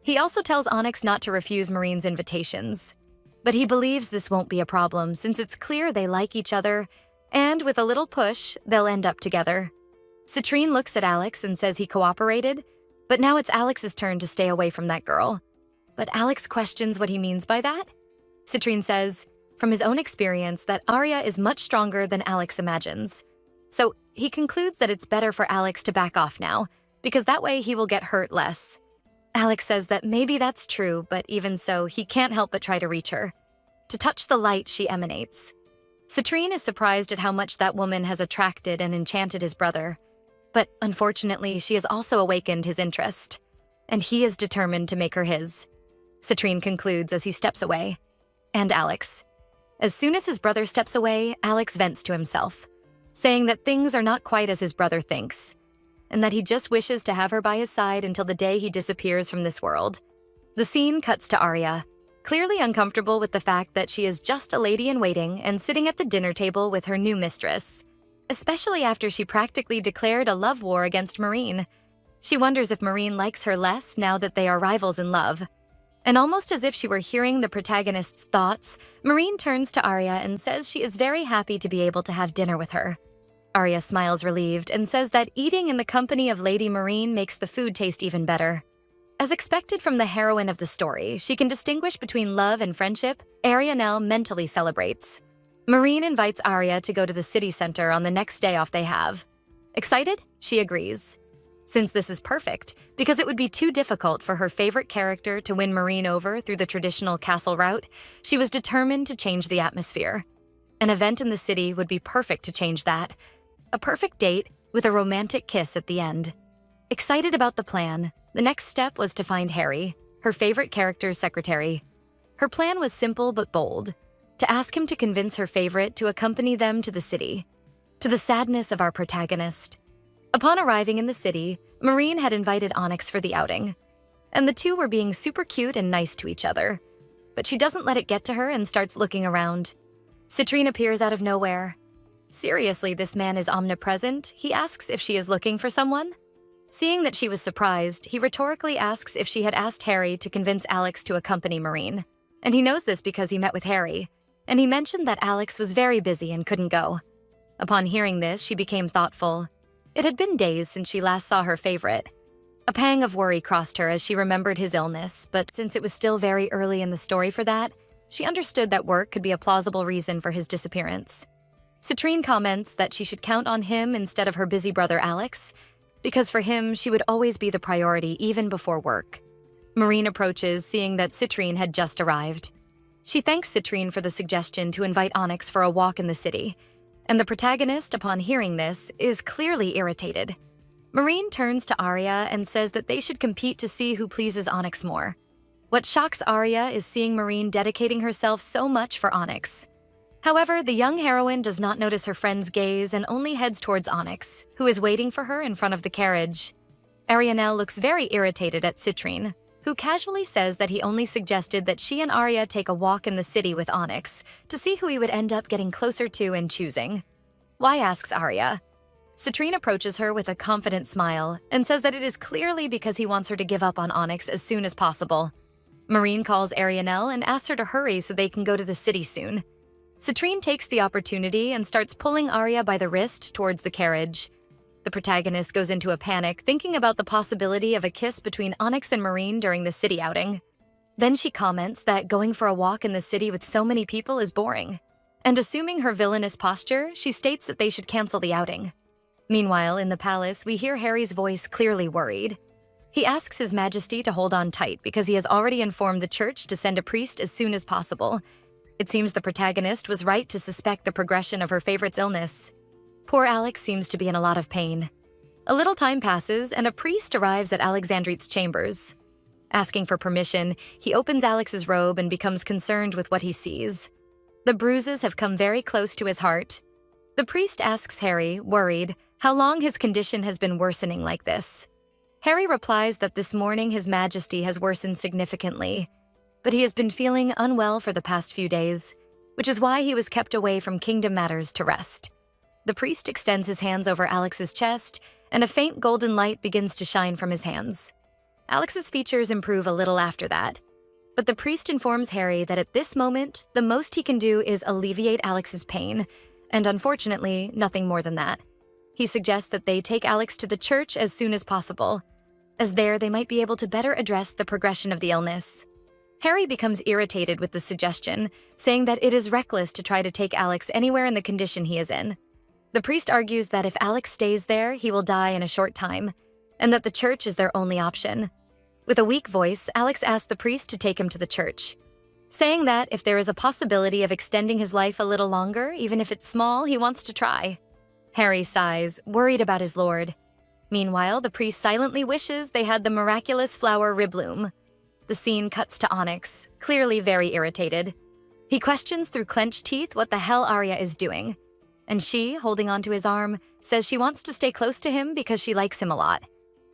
He also tells Onyx not to refuse Marine's invitations. But he believes this won't be a problem since it's clear they like each other, and with a little push, they'll end up together. Citrine looks at Alex and says he cooperated, but now it's Alex's turn to stay away from that girl. But Alex questions what he means by that. Citrine says, from his own experience, that Arya is much stronger than Alex imagines. So he concludes that it's better for Alex to back off now, because that way he will get hurt less. Alex says that maybe that's true, but even so, he can't help but try to reach her, to touch the light she emanates. Citrine is surprised at how much that woman has attracted and enchanted his brother, but unfortunately, she has also awakened his interest, and he is determined to make her his. Citrine concludes as he steps away. And Alex. As soon as his brother steps away, Alex vents to himself, saying that things are not quite as his brother thinks, and that he just wishes to have her by his side until the day he disappears from this world. The scene cuts to Arya, clearly uncomfortable with the fact that she is just a lady-in-waiting and sitting at the dinner table with her new mistress, especially after she practically declared a love war against Marine. She wonders if Marine likes her less now that they are rivals in love. And almost as if she were hearing the protagonist's thoughts, Marine turns to Arya and says she is very happy to be able to have dinner with her. Arya smiles relieved and says that eating in the company of Lady Marine makes the food taste even better. As expected from the heroine of the story, she can distinguish between love and friendship. Arianel mentally celebrates. Marine invites Arya to go to the city center on the next day off they have. Excited? She agrees. Since this is perfect, because it would be too difficult for her favorite character to win Marine over through the traditional castle route, she was determined to change the atmosphere. An event in the city would be perfect to change that. A perfect date with a romantic kiss at the end. Excited about the plan, the next step was to find Harry, her favorite character's secretary. Her plan was simple but bold, to ask him to convince her favorite to accompany them to the city, to the sadness of our protagonist. Upon arriving in the city, Marine had invited Onyx for the outing, and the two were being super cute and nice to each other. But she doesn't let it get to her and starts looking around. Citrine appears out of nowhere. Seriously, this man is omnipresent. He asks if she is looking for someone. Seeing that she was surprised, he rhetorically asks if she had asked Harry to convince Alex to accompany Marine. And he knows this because he met with Harry, and he mentioned that Alex was very busy and couldn't go. Upon hearing this, she became thoughtful. It had been days since she last saw her favorite. A pang of worry crossed her as she remembered his illness, but since it was still very early in the story for that, she understood that work could be a plausible reason for his disappearance. Citrine comments that she should count on him instead of her busy brother Alex, because for him, she would always be the priority even before work. Marine approaches, seeing that Citrine had just arrived. She thanks Citrine for the suggestion to invite Onyx for a walk in the city, and the protagonist, upon hearing this, is clearly irritated. Marine turns to Arya and says that they should compete to see who pleases Onyx more. What shocks Arya is seeing Marine dedicating herself so much for Onyx. However, the young heroine does not notice her friend's gaze and only heads towards Onyx, who is waiting for her in front of the carriage. Arianel looks very irritated at Citrine, who casually says that he only suggested that she and Arya take a walk in the city with Onyx to see who he would end up getting closer to and choosing. Why, asks Arya. Citrine approaches her with a confident smile and says that it is clearly because he wants her to give up on Onyx as soon as possible. Marine calls Arianel and asks her to hurry so they can go to the city soon. Citrine takes the opportunity and starts pulling Arya by the wrist towards the carriage. The protagonist goes into a panic, thinking about the possibility of a kiss between Onyx and Marine during the city outing. Then she comments that going for a walk in the city with so many people is boring. And assuming her villainous posture, she states that they should cancel the outing. Meanwhile, in the palace, we hear Harry's voice clearly worried. He asks His Majesty to hold on tight because he has already informed the church to send a priest as soon as possible. It seems the protagonist was right to suspect the progression of her favorite's illness. Poor Alex seems to be in a lot of pain. A little time passes, and a priest arrives at Alexandrite's chambers. Asking for permission, he opens Alex's robe and becomes concerned with what he sees. The bruises have come very close to his heart. The priest asks Harry, worried, how long his condition has been worsening like this. Harry replies that this morning His Majesty has worsened significantly, but he has been feeling unwell for the past few days, which is why he was kept away from kingdom matters to rest. The priest extends his hands over Alex's chest, and a faint golden light begins to shine from his hands. Alex's features improve a little after that, but the priest informs Harry that at this moment, the most he can do is alleviate Alex's pain, and unfortunately, nothing more than that. He suggests that they take Alex to the church as soon as possible, as there they might be able to better address the progression of the illness. Harry becomes irritated with the suggestion, saying that it is reckless to try to take Alex anywhere in the condition he is in. The priest argues that if Alex stays there, he will die in a short time, and that the church is their only option. With a weak voice, Alex asks the priest to take him to the church, saying that if there is a possibility of extending his life a little longer, even if it's small, he wants to try. Harry sighs, worried about his lord. Meanwhile, the priest silently wishes they had the miraculous flower Ribloom. The scene cuts to Onyx, clearly very irritated. He questions through clenched teeth what the hell Arya is doing, and she, holding onto his arm, says she wants to stay close to him because she likes him a lot.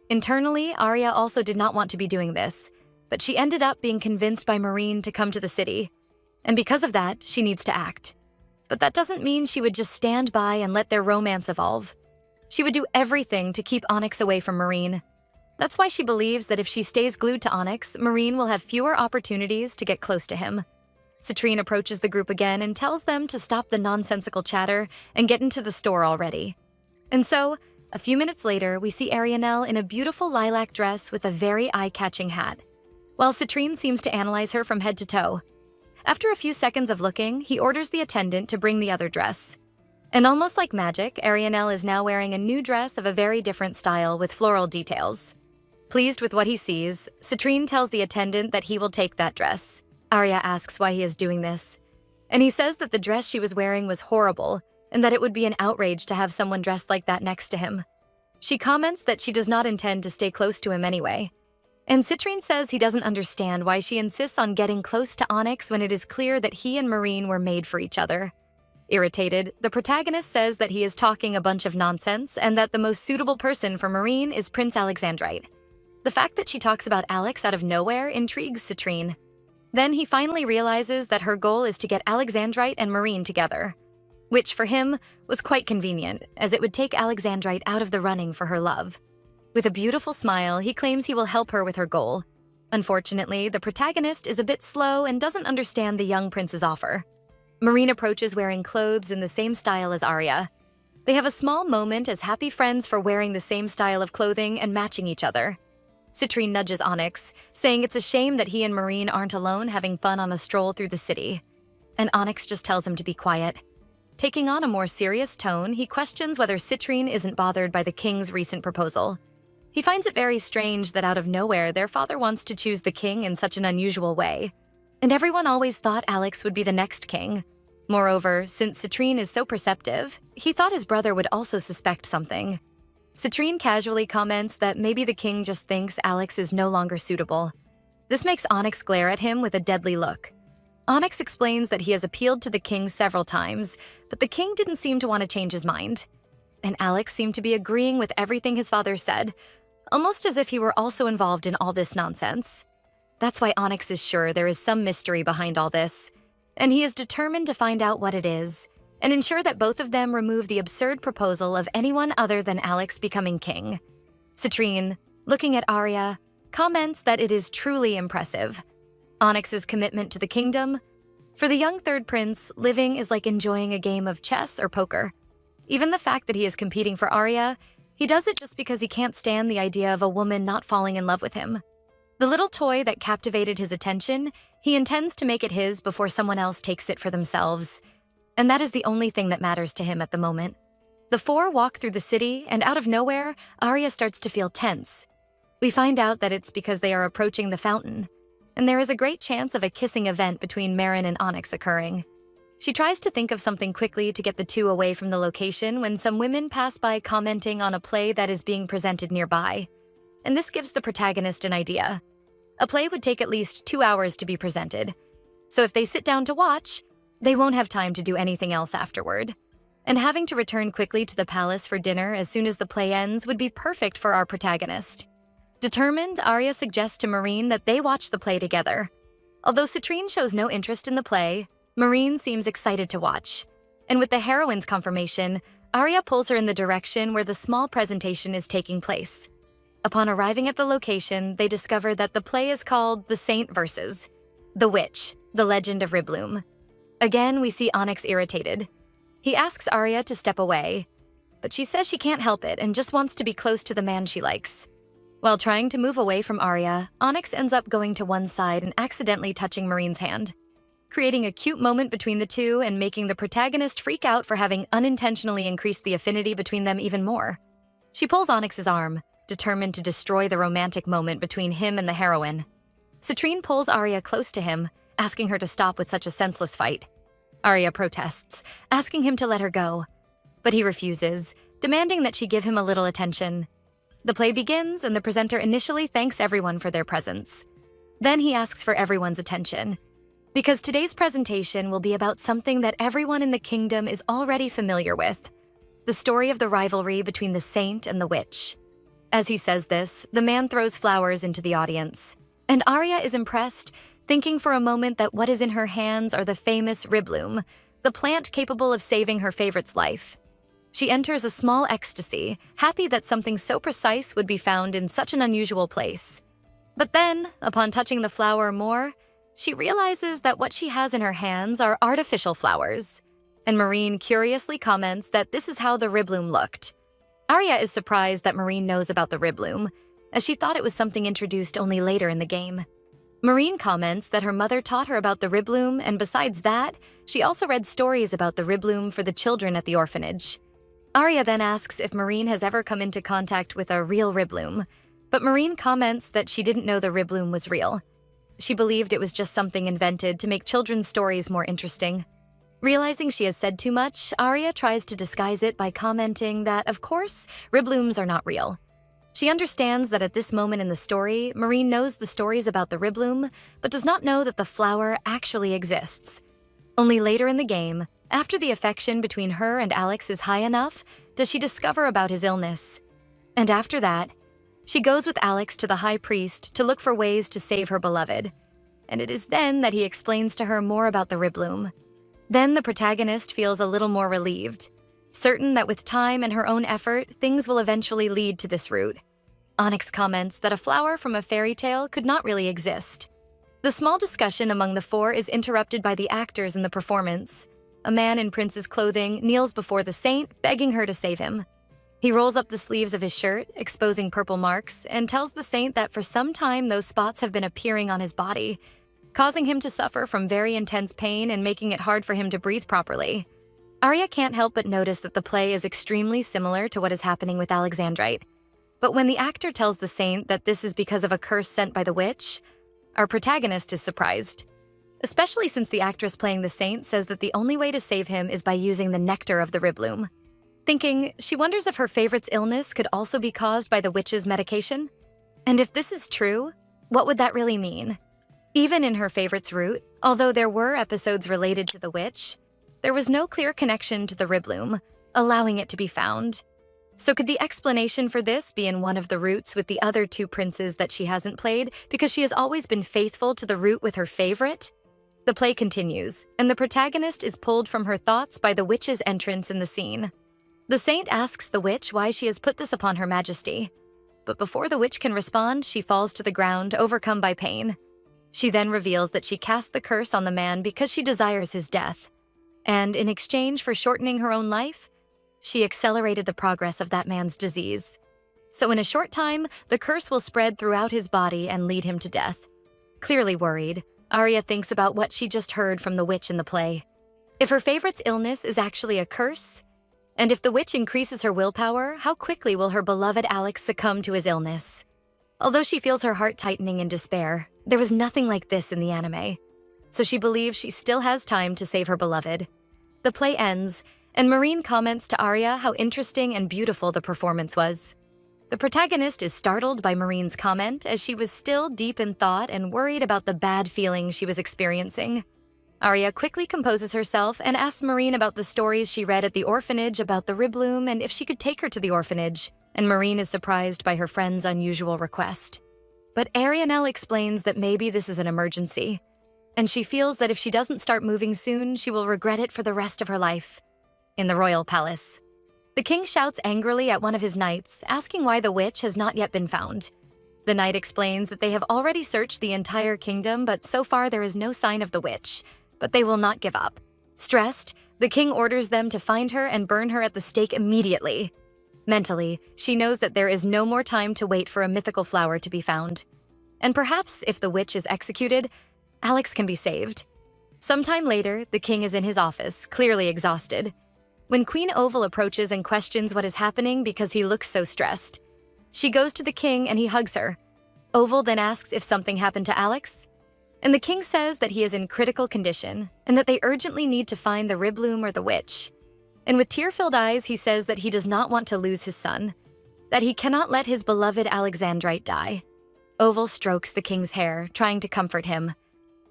Internally, Arya also did not want to be doing this, but she ended up being convinced by Marine to come to the city. And because of that, she needs to act. But that doesn't mean she would just stand by and let their romance evolve. She would do everything to keep Onyx away from Marine. That's why she believes that if she stays glued to Onyx, Marine will have fewer opportunities to get close to him. Citrine approaches the group again and tells them to stop the nonsensical chatter and get into the store already. And so, a few minutes later, we see Arianelle in a beautiful lilac dress with a very eye-catching hat, while Citrine seems to analyze her from head to toe. After a few seconds of looking, he orders the attendant to bring the other dress. And almost like magic, Arianelle is now wearing a new dress of a very different style with floral details. Pleased with what he sees, Citrine tells the attendant that he will take that dress. Arya asks why he is doing this, and he says that the dress she was wearing was horrible and that it would be an outrage to have someone dressed like that next to him. She comments that she does not intend to stay close to him anyway. And Citrine says he doesn't understand why she insists on getting close to Onyx when it is clear that he and Marine were made for each other. Irritated, the protagonist says that he is talking a bunch of nonsense and that the most suitable person for Marine is Prince Alexandrite. The fact that she talks about Alex out of nowhere intrigues Citrine. Then he finally realizes that her goal is to get Alexandrite and Marine together, which for him was quite convenient, as it would take Alexandrite out of the running for her love. With a beautiful smile, he claims he will help her with her goal. Unfortunately, the protagonist is a bit slow and doesn't understand the young prince's offer. Marine approaches wearing clothes in the same style as Arya. They have a small moment as happy friends for wearing the same style of clothing and matching each other. Citrine nudges Onyx, saying it's a shame that he and Marine aren't alone having fun on a stroll through the city. And Onyx just tells him to be quiet. Taking on a more serious tone, he questions whether Citrine isn't bothered by the king's recent proposal. He finds it very strange that out of nowhere their father wants to choose the king in such an unusual way. And everyone always thought Alex would be the next king. Moreover, since Citrine is so perceptive, he thought his brother would also suspect something. Citrine casually comments that maybe the king just thinks Alex is no longer suitable. This makes Onyx glare at him with a deadly look. Onyx explains that he has appealed to the king several times, but the king didn't seem to want to change his mind. And Alex seemed to be agreeing with everything his father said, almost as if he were also involved in all this nonsense. That's why Onyx is sure there is some mystery behind all this, and he is determined to find out what it is, and ensure that both of them remove the absurd proposal of anyone other than Alex becoming king. Citrine, looking at Arya, comments that it is truly impressive. Onyx's commitment to the kingdom. For the young third prince, living is like enjoying a game of chess or poker. Even the fact that he is competing for Arya, he does it just because he can't stand the idea of a woman not falling in love with him. The little toy that captivated his attention, he intends to make it his before someone else takes it for themselves. And that is the only thing that matters to him at the moment. The four walk through the city, and out of nowhere, Arya starts to feel tense. We find out that it's because they are approaching the fountain, and there is a great chance of a kissing event between Marin and Onyx occurring. She tries to think of something quickly to get the two away from the location when some women pass by commenting on a play that is being presented nearby. And this gives the protagonist an idea. A play would take at least 2 hours to be presented. So if they sit down to watch, they won't have time to do anything else afterward. And having to return quickly to the palace for dinner as soon as the play ends would be perfect for our protagonist. Determined, Arya suggests to Marine that they watch the play together. Although Citrine shows no interest in the play, Marine seems excited to watch. And with the heroine's confirmation, Arya pulls her in the direction where the small presentation is taking place. Upon arriving at the location, they discover that the play is called The Saint vs. The Witch, The Legend of Ribloom. Again, we see Onyx irritated. He asks Arya to step away, but she says she can't help it and just wants to be close to the man she likes. While trying to move away from Arya, Onyx ends up going to one side and accidentally touching Marine's hand, creating a cute moment between the two and making the protagonist freak out for having unintentionally increased the affinity between them even more. She pulls Onyx's arm, determined to destroy the romantic moment between him and the heroine. Citrine pulls Arya close to him, asking her to stop with such a senseless fight. Arya protests, asking him to let her go. But he refuses, demanding that she give him a little attention. The play begins, and the presenter initially thanks everyone for their presence. Then he asks for everyone's attention, because today's presentation will be about something that everyone in the kingdom is already familiar with: the story of the rivalry between the saint and the witch. As he says this, the man throws flowers into the audience, and Arya is impressed, thinking for a moment that what is in her hands are the famous ribloom, the plant capable of saving her favorite's life. She enters a small ecstasy, happy that something so precise would be found in such an unusual place. But then, upon touching the flower more, she realizes that what she has in her hands are artificial flowers, and Marine curiously comments that this is how the ribloom looked. Arya is surprised that Marine knows about the ribloom, as she thought it was something introduced only later in the game. Marine comments that her mother taught her about the ribloom, and besides that, she also read stories about the ribloom for the children at the orphanage. Arya then asks if Marine has ever come into contact with a real ribloom, but Marine comments that she didn't know the ribloom was real. She believed it was just something invented to make children's stories more interesting. Realizing she has said too much, Arya tries to disguise it by commenting that, of course, riblooms are not real. She understands that at this moment in the story, Marine knows the stories about the ribloom, but does not know that the flower actually exists. Only later in the game, after the affection between her and Alex is high enough, does she discover about his illness. And after that, she goes with Alex to the High Priest to look for ways to save her beloved. And it is then that he explains to her more about the ribloom. Then the protagonist feels a little more relieved, certain that with time and her own effort, things will eventually lead to this route. Onyx comments that a flower from a fairy tale could not really exist. The small discussion among the four is interrupted by the actors in the performance. A man in prince's clothing kneels before the saint, begging her to save him. He rolls up the sleeves of his shirt, exposing purple marks, and tells the saint that for some time those spots have been appearing on his body, causing him to suffer from very intense pain and making it hard for him to breathe properly. Arya can't help but notice that the play is extremely similar to what is happening with Alexandrite. But when the actor tells the saint that this is because of a curse sent by the witch, our protagonist is surprised. Especially since the actress playing the saint says that the only way to save him is by using the nectar of the ribloom. Thinking, she wonders if her favorite's illness could also be caused by the witch's medication? And if this is true, what would that really mean? Even in her favorite's route, although there were episodes related to the witch, there was no clear connection to the ribloom, allowing it to be found. So could the explanation for this be in one of the routes with the other two princes that she hasn't played because she has always been faithful to the route with her favorite? The play continues, and the protagonist is pulled from her thoughts by the witch's entrance in the scene. The saint asks the witch why she has put this upon her majesty. But before the witch can respond, she falls to the ground, overcome by pain. She then reveals that she cast the curse on the man because she desires his death. And in exchange for shortening her own life, she accelerated the progress of that man's disease. So in a short time, the curse will spread throughout his body and lead him to death. Clearly worried, Arya thinks about what she just heard from the witch in the play. If her favorite's illness is actually a curse, and if the witch increases her willpower, how quickly will her beloved Alex succumb to his illness? Although she feels her heart tightening in despair, there was nothing like this in the anime. So she believes she still has time to save her beloved. The play ends, and Marine comments to Arya how interesting and beautiful the performance was. The protagonist is startled by Marine's comment as she was still deep in thought and worried about the bad feelings she was experiencing. Arya quickly composes herself and asks Marine about the stories she read at the orphanage about the ribloom and if she could take her to the orphanage, and Marine is surprised by her friend's unusual request. But Arianel explains that maybe this is an emergency, and she feels that if she doesn't start moving soon, she will regret it for the rest of her life. In the royal palace, the king shouts angrily at one of his knights, asking why the witch has not yet been found. The knight explains that they have already searched the entire kingdom, but so far there is no sign of the witch. But they will not give up. Stressed, the king orders them to find her and burn her at the stake immediately. Mentally, she knows that there is no more time to wait for a mythical flower to be found. And perhaps, if the witch is executed, Alex can be saved. Sometime later, the king is in his office, clearly exhausted. When Queen Oval approaches and questions what is happening because he looks so stressed, She goes to the king and he hugs her. Oval then asks if something happened to Alex, and the king says that he is in critical condition and that they urgently need to find the Ribloom or the witch. And with tear-filled eyes, he says that he does not want to lose his son, that he cannot let his beloved Alexandrite die. Oval strokes the king's hair, trying to comfort him,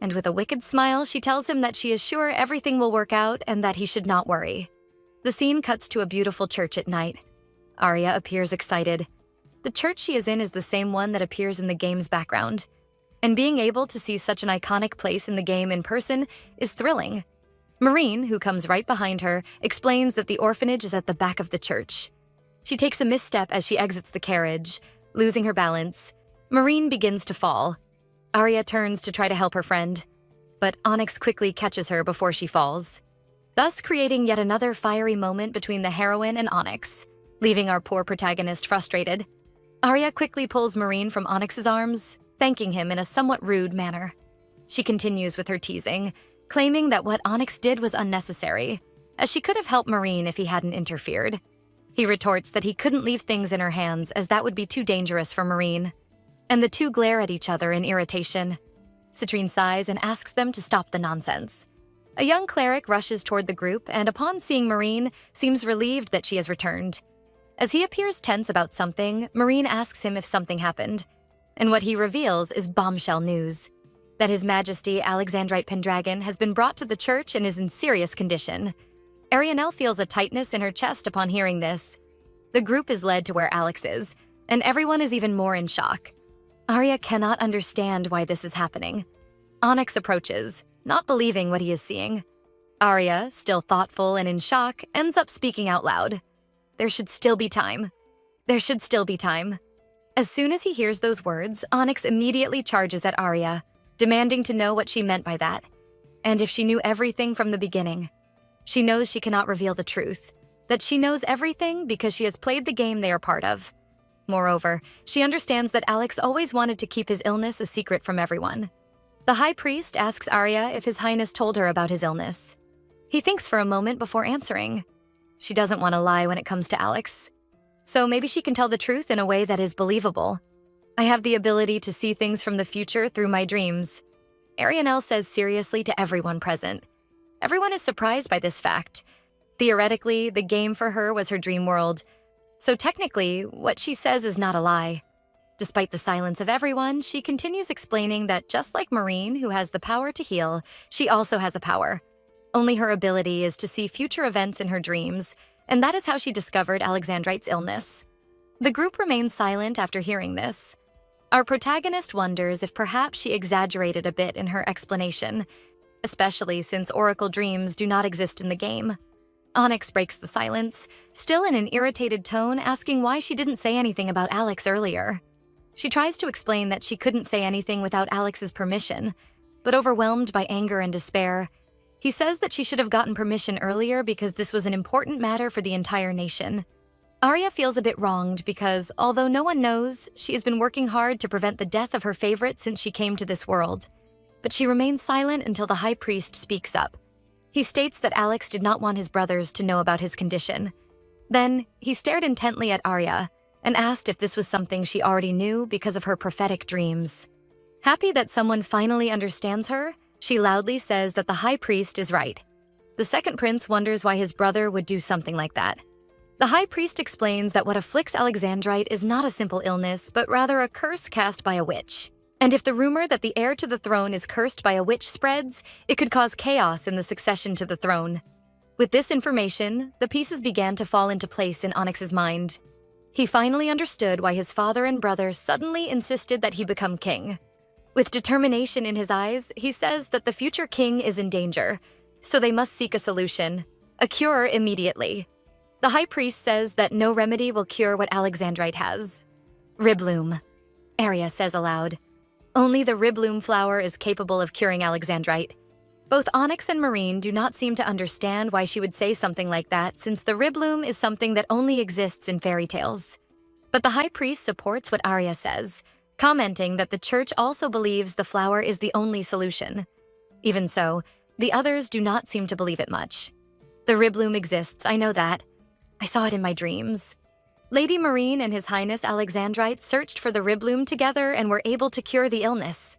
and with a wicked smile, she tells him that she is sure everything will work out and that he should not worry. The scene cuts to a beautiful church at night. Arya appears excited. The church she is in is the same one that appears in the game's background, and being able to see such an iconic place in the game in person is thrilling. Marine, who comes right behind her, explains that the orphanage is at the back of the church. She takes a misstep as she exits the carriage. Losing her balance, Marine begins to fall. Arya turns to try to help her friend, but Onyx quickly catches her before she falls, thus creating yet another fiery moment between the heroine and Onyx, leaving our poor protagonist frustrated. Arya quickly pulls Marine from Onyx's arms, thanking him in a somewhat rude manner. She continues with her teasing, claiming that what Onyx did was unnecessary, as she could have helped Marine if he hadn't interfered. He retorts that he couldn't leave things in her hands as that would be too dangerous for Marine, and the two glare at each other in irritation. Citrine sighs and asks them to stop the nonsense. A young cleric rushes toward the group and upon seeing Marine, seems relieved that she has returned. As he appears tense about something, Marine asks him if something happened, and what he reveals is bombshell news, that His Majesty Alexandrite Pendragon has been brought to the church and is in serious condition. Arianel feels a tightness in her chest upon hearing this. The group is led to where Alex is, and everyone is even more in shock. Arya cannot understand why this is happening. Onyx approaches, not believing what he is seeing. Arya, still thoughtful and in shock, ends up speaking out loud. There should still be time. There should still be time. As soon as he hears those words, Onyx immediately charges at Arya, demanding to know what she meant by that, and if she knew everything from the beginning. She knows she cannot reveal the truth, that she knows everything because she has played the game they are part of. Moreover, she understands that Alex always wanted to keep his illness a secret from everyone. The High Priest asks Arya if His Highness told her about his illness. He thinks for a moment before answering. She doesn't want to lie when it comes to Alex, so maybe she can tell the truth in a way that is believable. I have the ability to see things from the future through my dreams, Arianel says seriously to everyone present. Everyone is surprised by this fact. Theoretically, the game for her was her dream world, so technically, what she says is not a lie. Despite the silence of everyone, she continues explaining that just like Marine, who has the power to heal, she also has a power. Only her ability is to see future events in her dreams, and that is how she discovered Alexandrite's illness. The group remains silent after hearing this. Our protagonist wonders if perhaps she exaggerated a bit in her explanation, especially since Oracle dreams do not exist in the game. Onyx breaks the silence, still in an irritated tone, asking why she didn't say anything about Alex earlier. She tries to explain that she couldn't say anything without Alex's permission, but overwhelmed by anger and despair, he says that she should have gotten permission earlier because this was an important matter for the entire nation. Arya feels a bit wronged because, although no one knows, she has been working hard to prevent the death of her favorite since she came to this world. But she remains silent until the High Priest speaks up. He states that Alex did not want his brothers to know about his condition. Then, he stared intently at Arya and asked if this was something she already knew because of her prophetic dreams. Happy that someone finally understands her, she loudly says that the High Priest is right. The second prince wonders why his brother would do something like that. The High Priest explains that what afflicts Alexandrite is not a simple illness, but rather a curse cast by a witch. And if the rumor that the heir to the throne is cursed by a witch spreads, it could cause chaos in the succession to the throne. With this information, the pieces began to fall into place in Onyx's mind. He finally understood why his father and brother suddenly insisted that he become king. With determination in his eyes, he says that the future king is in danger, so they must seek a solution, a cure immediately. The High Priest says that no remedy will cure what Alexandrite has. Ribloom, Arya says aloud. Only the Ribloom flower is capable of curing Alexandrite. Both Onyx and Marine do not seem to understand why she would say something like that, since the Ribloom is something that only exists in fairy tales. But the High Priest supports what Arya says, commenting that the church also believes the flower is the only solution. Even so, the others do not seem to believe it much. The Ribloom exists, I know that. I saw it in my dreams. Lady Marine and His Highness Alexandrite searched for the Ribloom together and were able to cure the illness,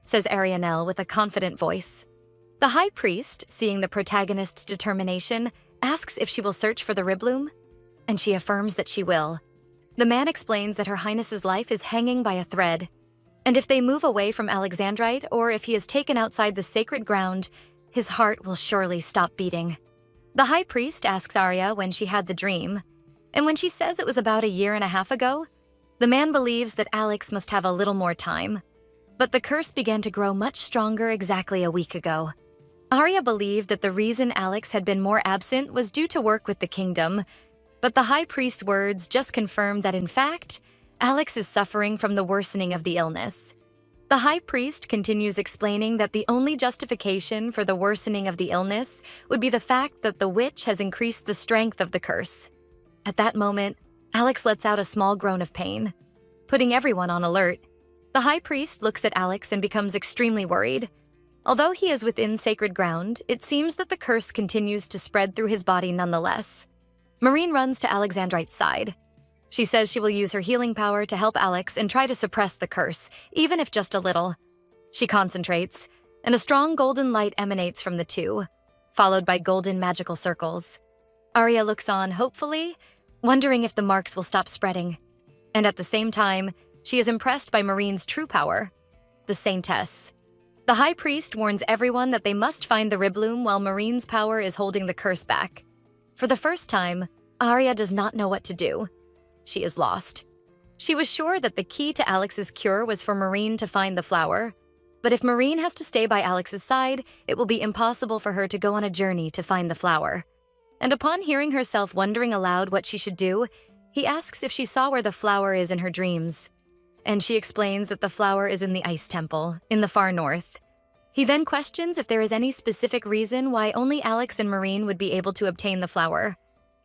says Arianel with a confident voice. The High Priest, seeing the protagonist's determination, asks if she will search for the Ribloom, and she affirms that she will. The man explains that Her Highness's life is hanging by a thread, and if they move away from Alexandrite or if he is taken outside the sacred ground, his heart will surely stop beating. The High Priest asks Arya when she had the dream, and when she says it was about a year and a half ago, the man believes that Alex must have a little more time. But the curse began to grow much stronger exactly a week ago. Arya believed that the reason Alex had been more absent was due to work with the kingdom, but the High Priest's words just confirmed that in fact, Alex is suffering from the worsening of the illness. The High Priest continues explaining that the only justification for the worsening of the illness would be the fact that the witch has increased the strength of the curse. At that moment, Alex lets out a small groan of pain, putting everyone on alert. The High Priest looks at Alex and becomes extremely worried. Although he is within sacred ground, it seems that the curse continues to spread through his body nonetheless. Marine runs to Alexandrite's side. She says she will use her healing power to help Alex and try to suppress the curse, even if just a little. She concentrates, and a strong golden light emanates from the two, followed by golden magical circles. Arya looks on hopefully, wondering if the marks will stop spreading. And at the same time, she is impressed by Marine's true power, the Saintess. The High Priest warns everyone that they must find the Ribloom while Marine's power is holding the curse back. For the first time, Arya does not know what to do. She is lost. She was sure that the key to Alex's cure was for Marine to find the flower, but if Marine has to stay by Alex's side, it will be impossible for her to go on a journey to find the flower. And upon hearing herself wondering aloud what she should do, he asks if she saw where the flower is in her dreams. And she explains that the flower is in the Ice Temple, in the far north. He then questions if there is any specific reason why only Alex and Marine would be able to obtain the flower.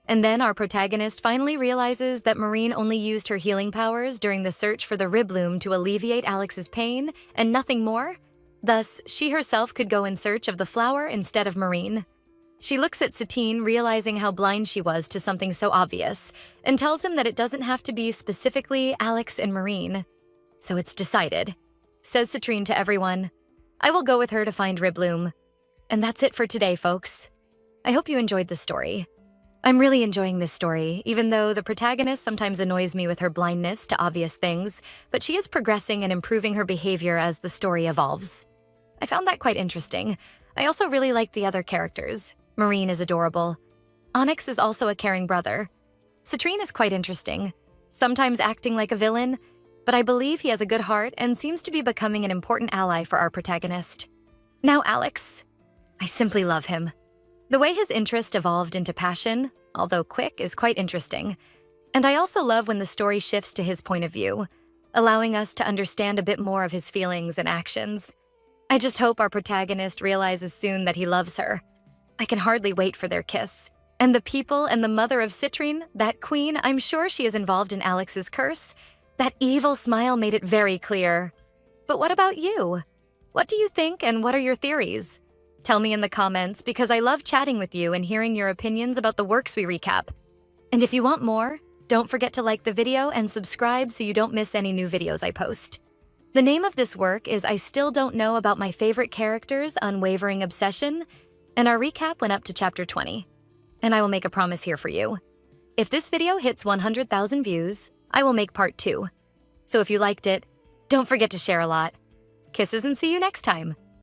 And then our protagonist finally realizes that Marine only used her healing powers during the search for the Ribloom to alleviate Alex's pain, and nothing more. Thus, she herself could go in search of the flower instead of Marine. She looks at Satine, realizing how blind she was to something so obvious, and tells him that it doesn't have to be specifically Alex and Marine. So it's decided, says Satine to everyone. I will go with her to find Ribloom. And that's it for today, folks. I hope you enjoyed this story. I'm really enjoying this story, even though the protagonist sometimes annoys me with her blindness to obvious things, but she is progressing and improving her behavior as the story evolves. I found that quite interesting. I also really like the other characters. Marine is adorable. Onyx is also a caring brother. Citrine is quite interesting, sometimes acting like a villain, but I believe he has a good heart and seems to be becoming an important ally for our protagonist. Now Alex. I simply love him. The way his interest evolved into passion, although quick, is quite interesting. And I also love when the story shifts to his point of view, allowing us to understand a bit more of his feelings and actions. I just hope our protagonist realizes soon that he loves her. I can hardly wait for their kiss. And the people and the mother of Citrine, that queen, I'm sure she is involved in Alex's curse. That evil smile made it very clear. But what about you? What do you think and what are your theories? Tell me in the comments because I love chatting with you and hearing your opinions about the works we recap. And if you want more, don't forget to like the video and subscribe so you don't miss any new videos I post. The name of this work is I Still Don't Know About My Favorite Characters' Unwavering Obsession, and our recap went up to chapter 20. And I will make a promise here for you. If this video hits 100,000 views, I will make part 2. So if you liked it, don't forget to share a lot. Kisses and see you next time.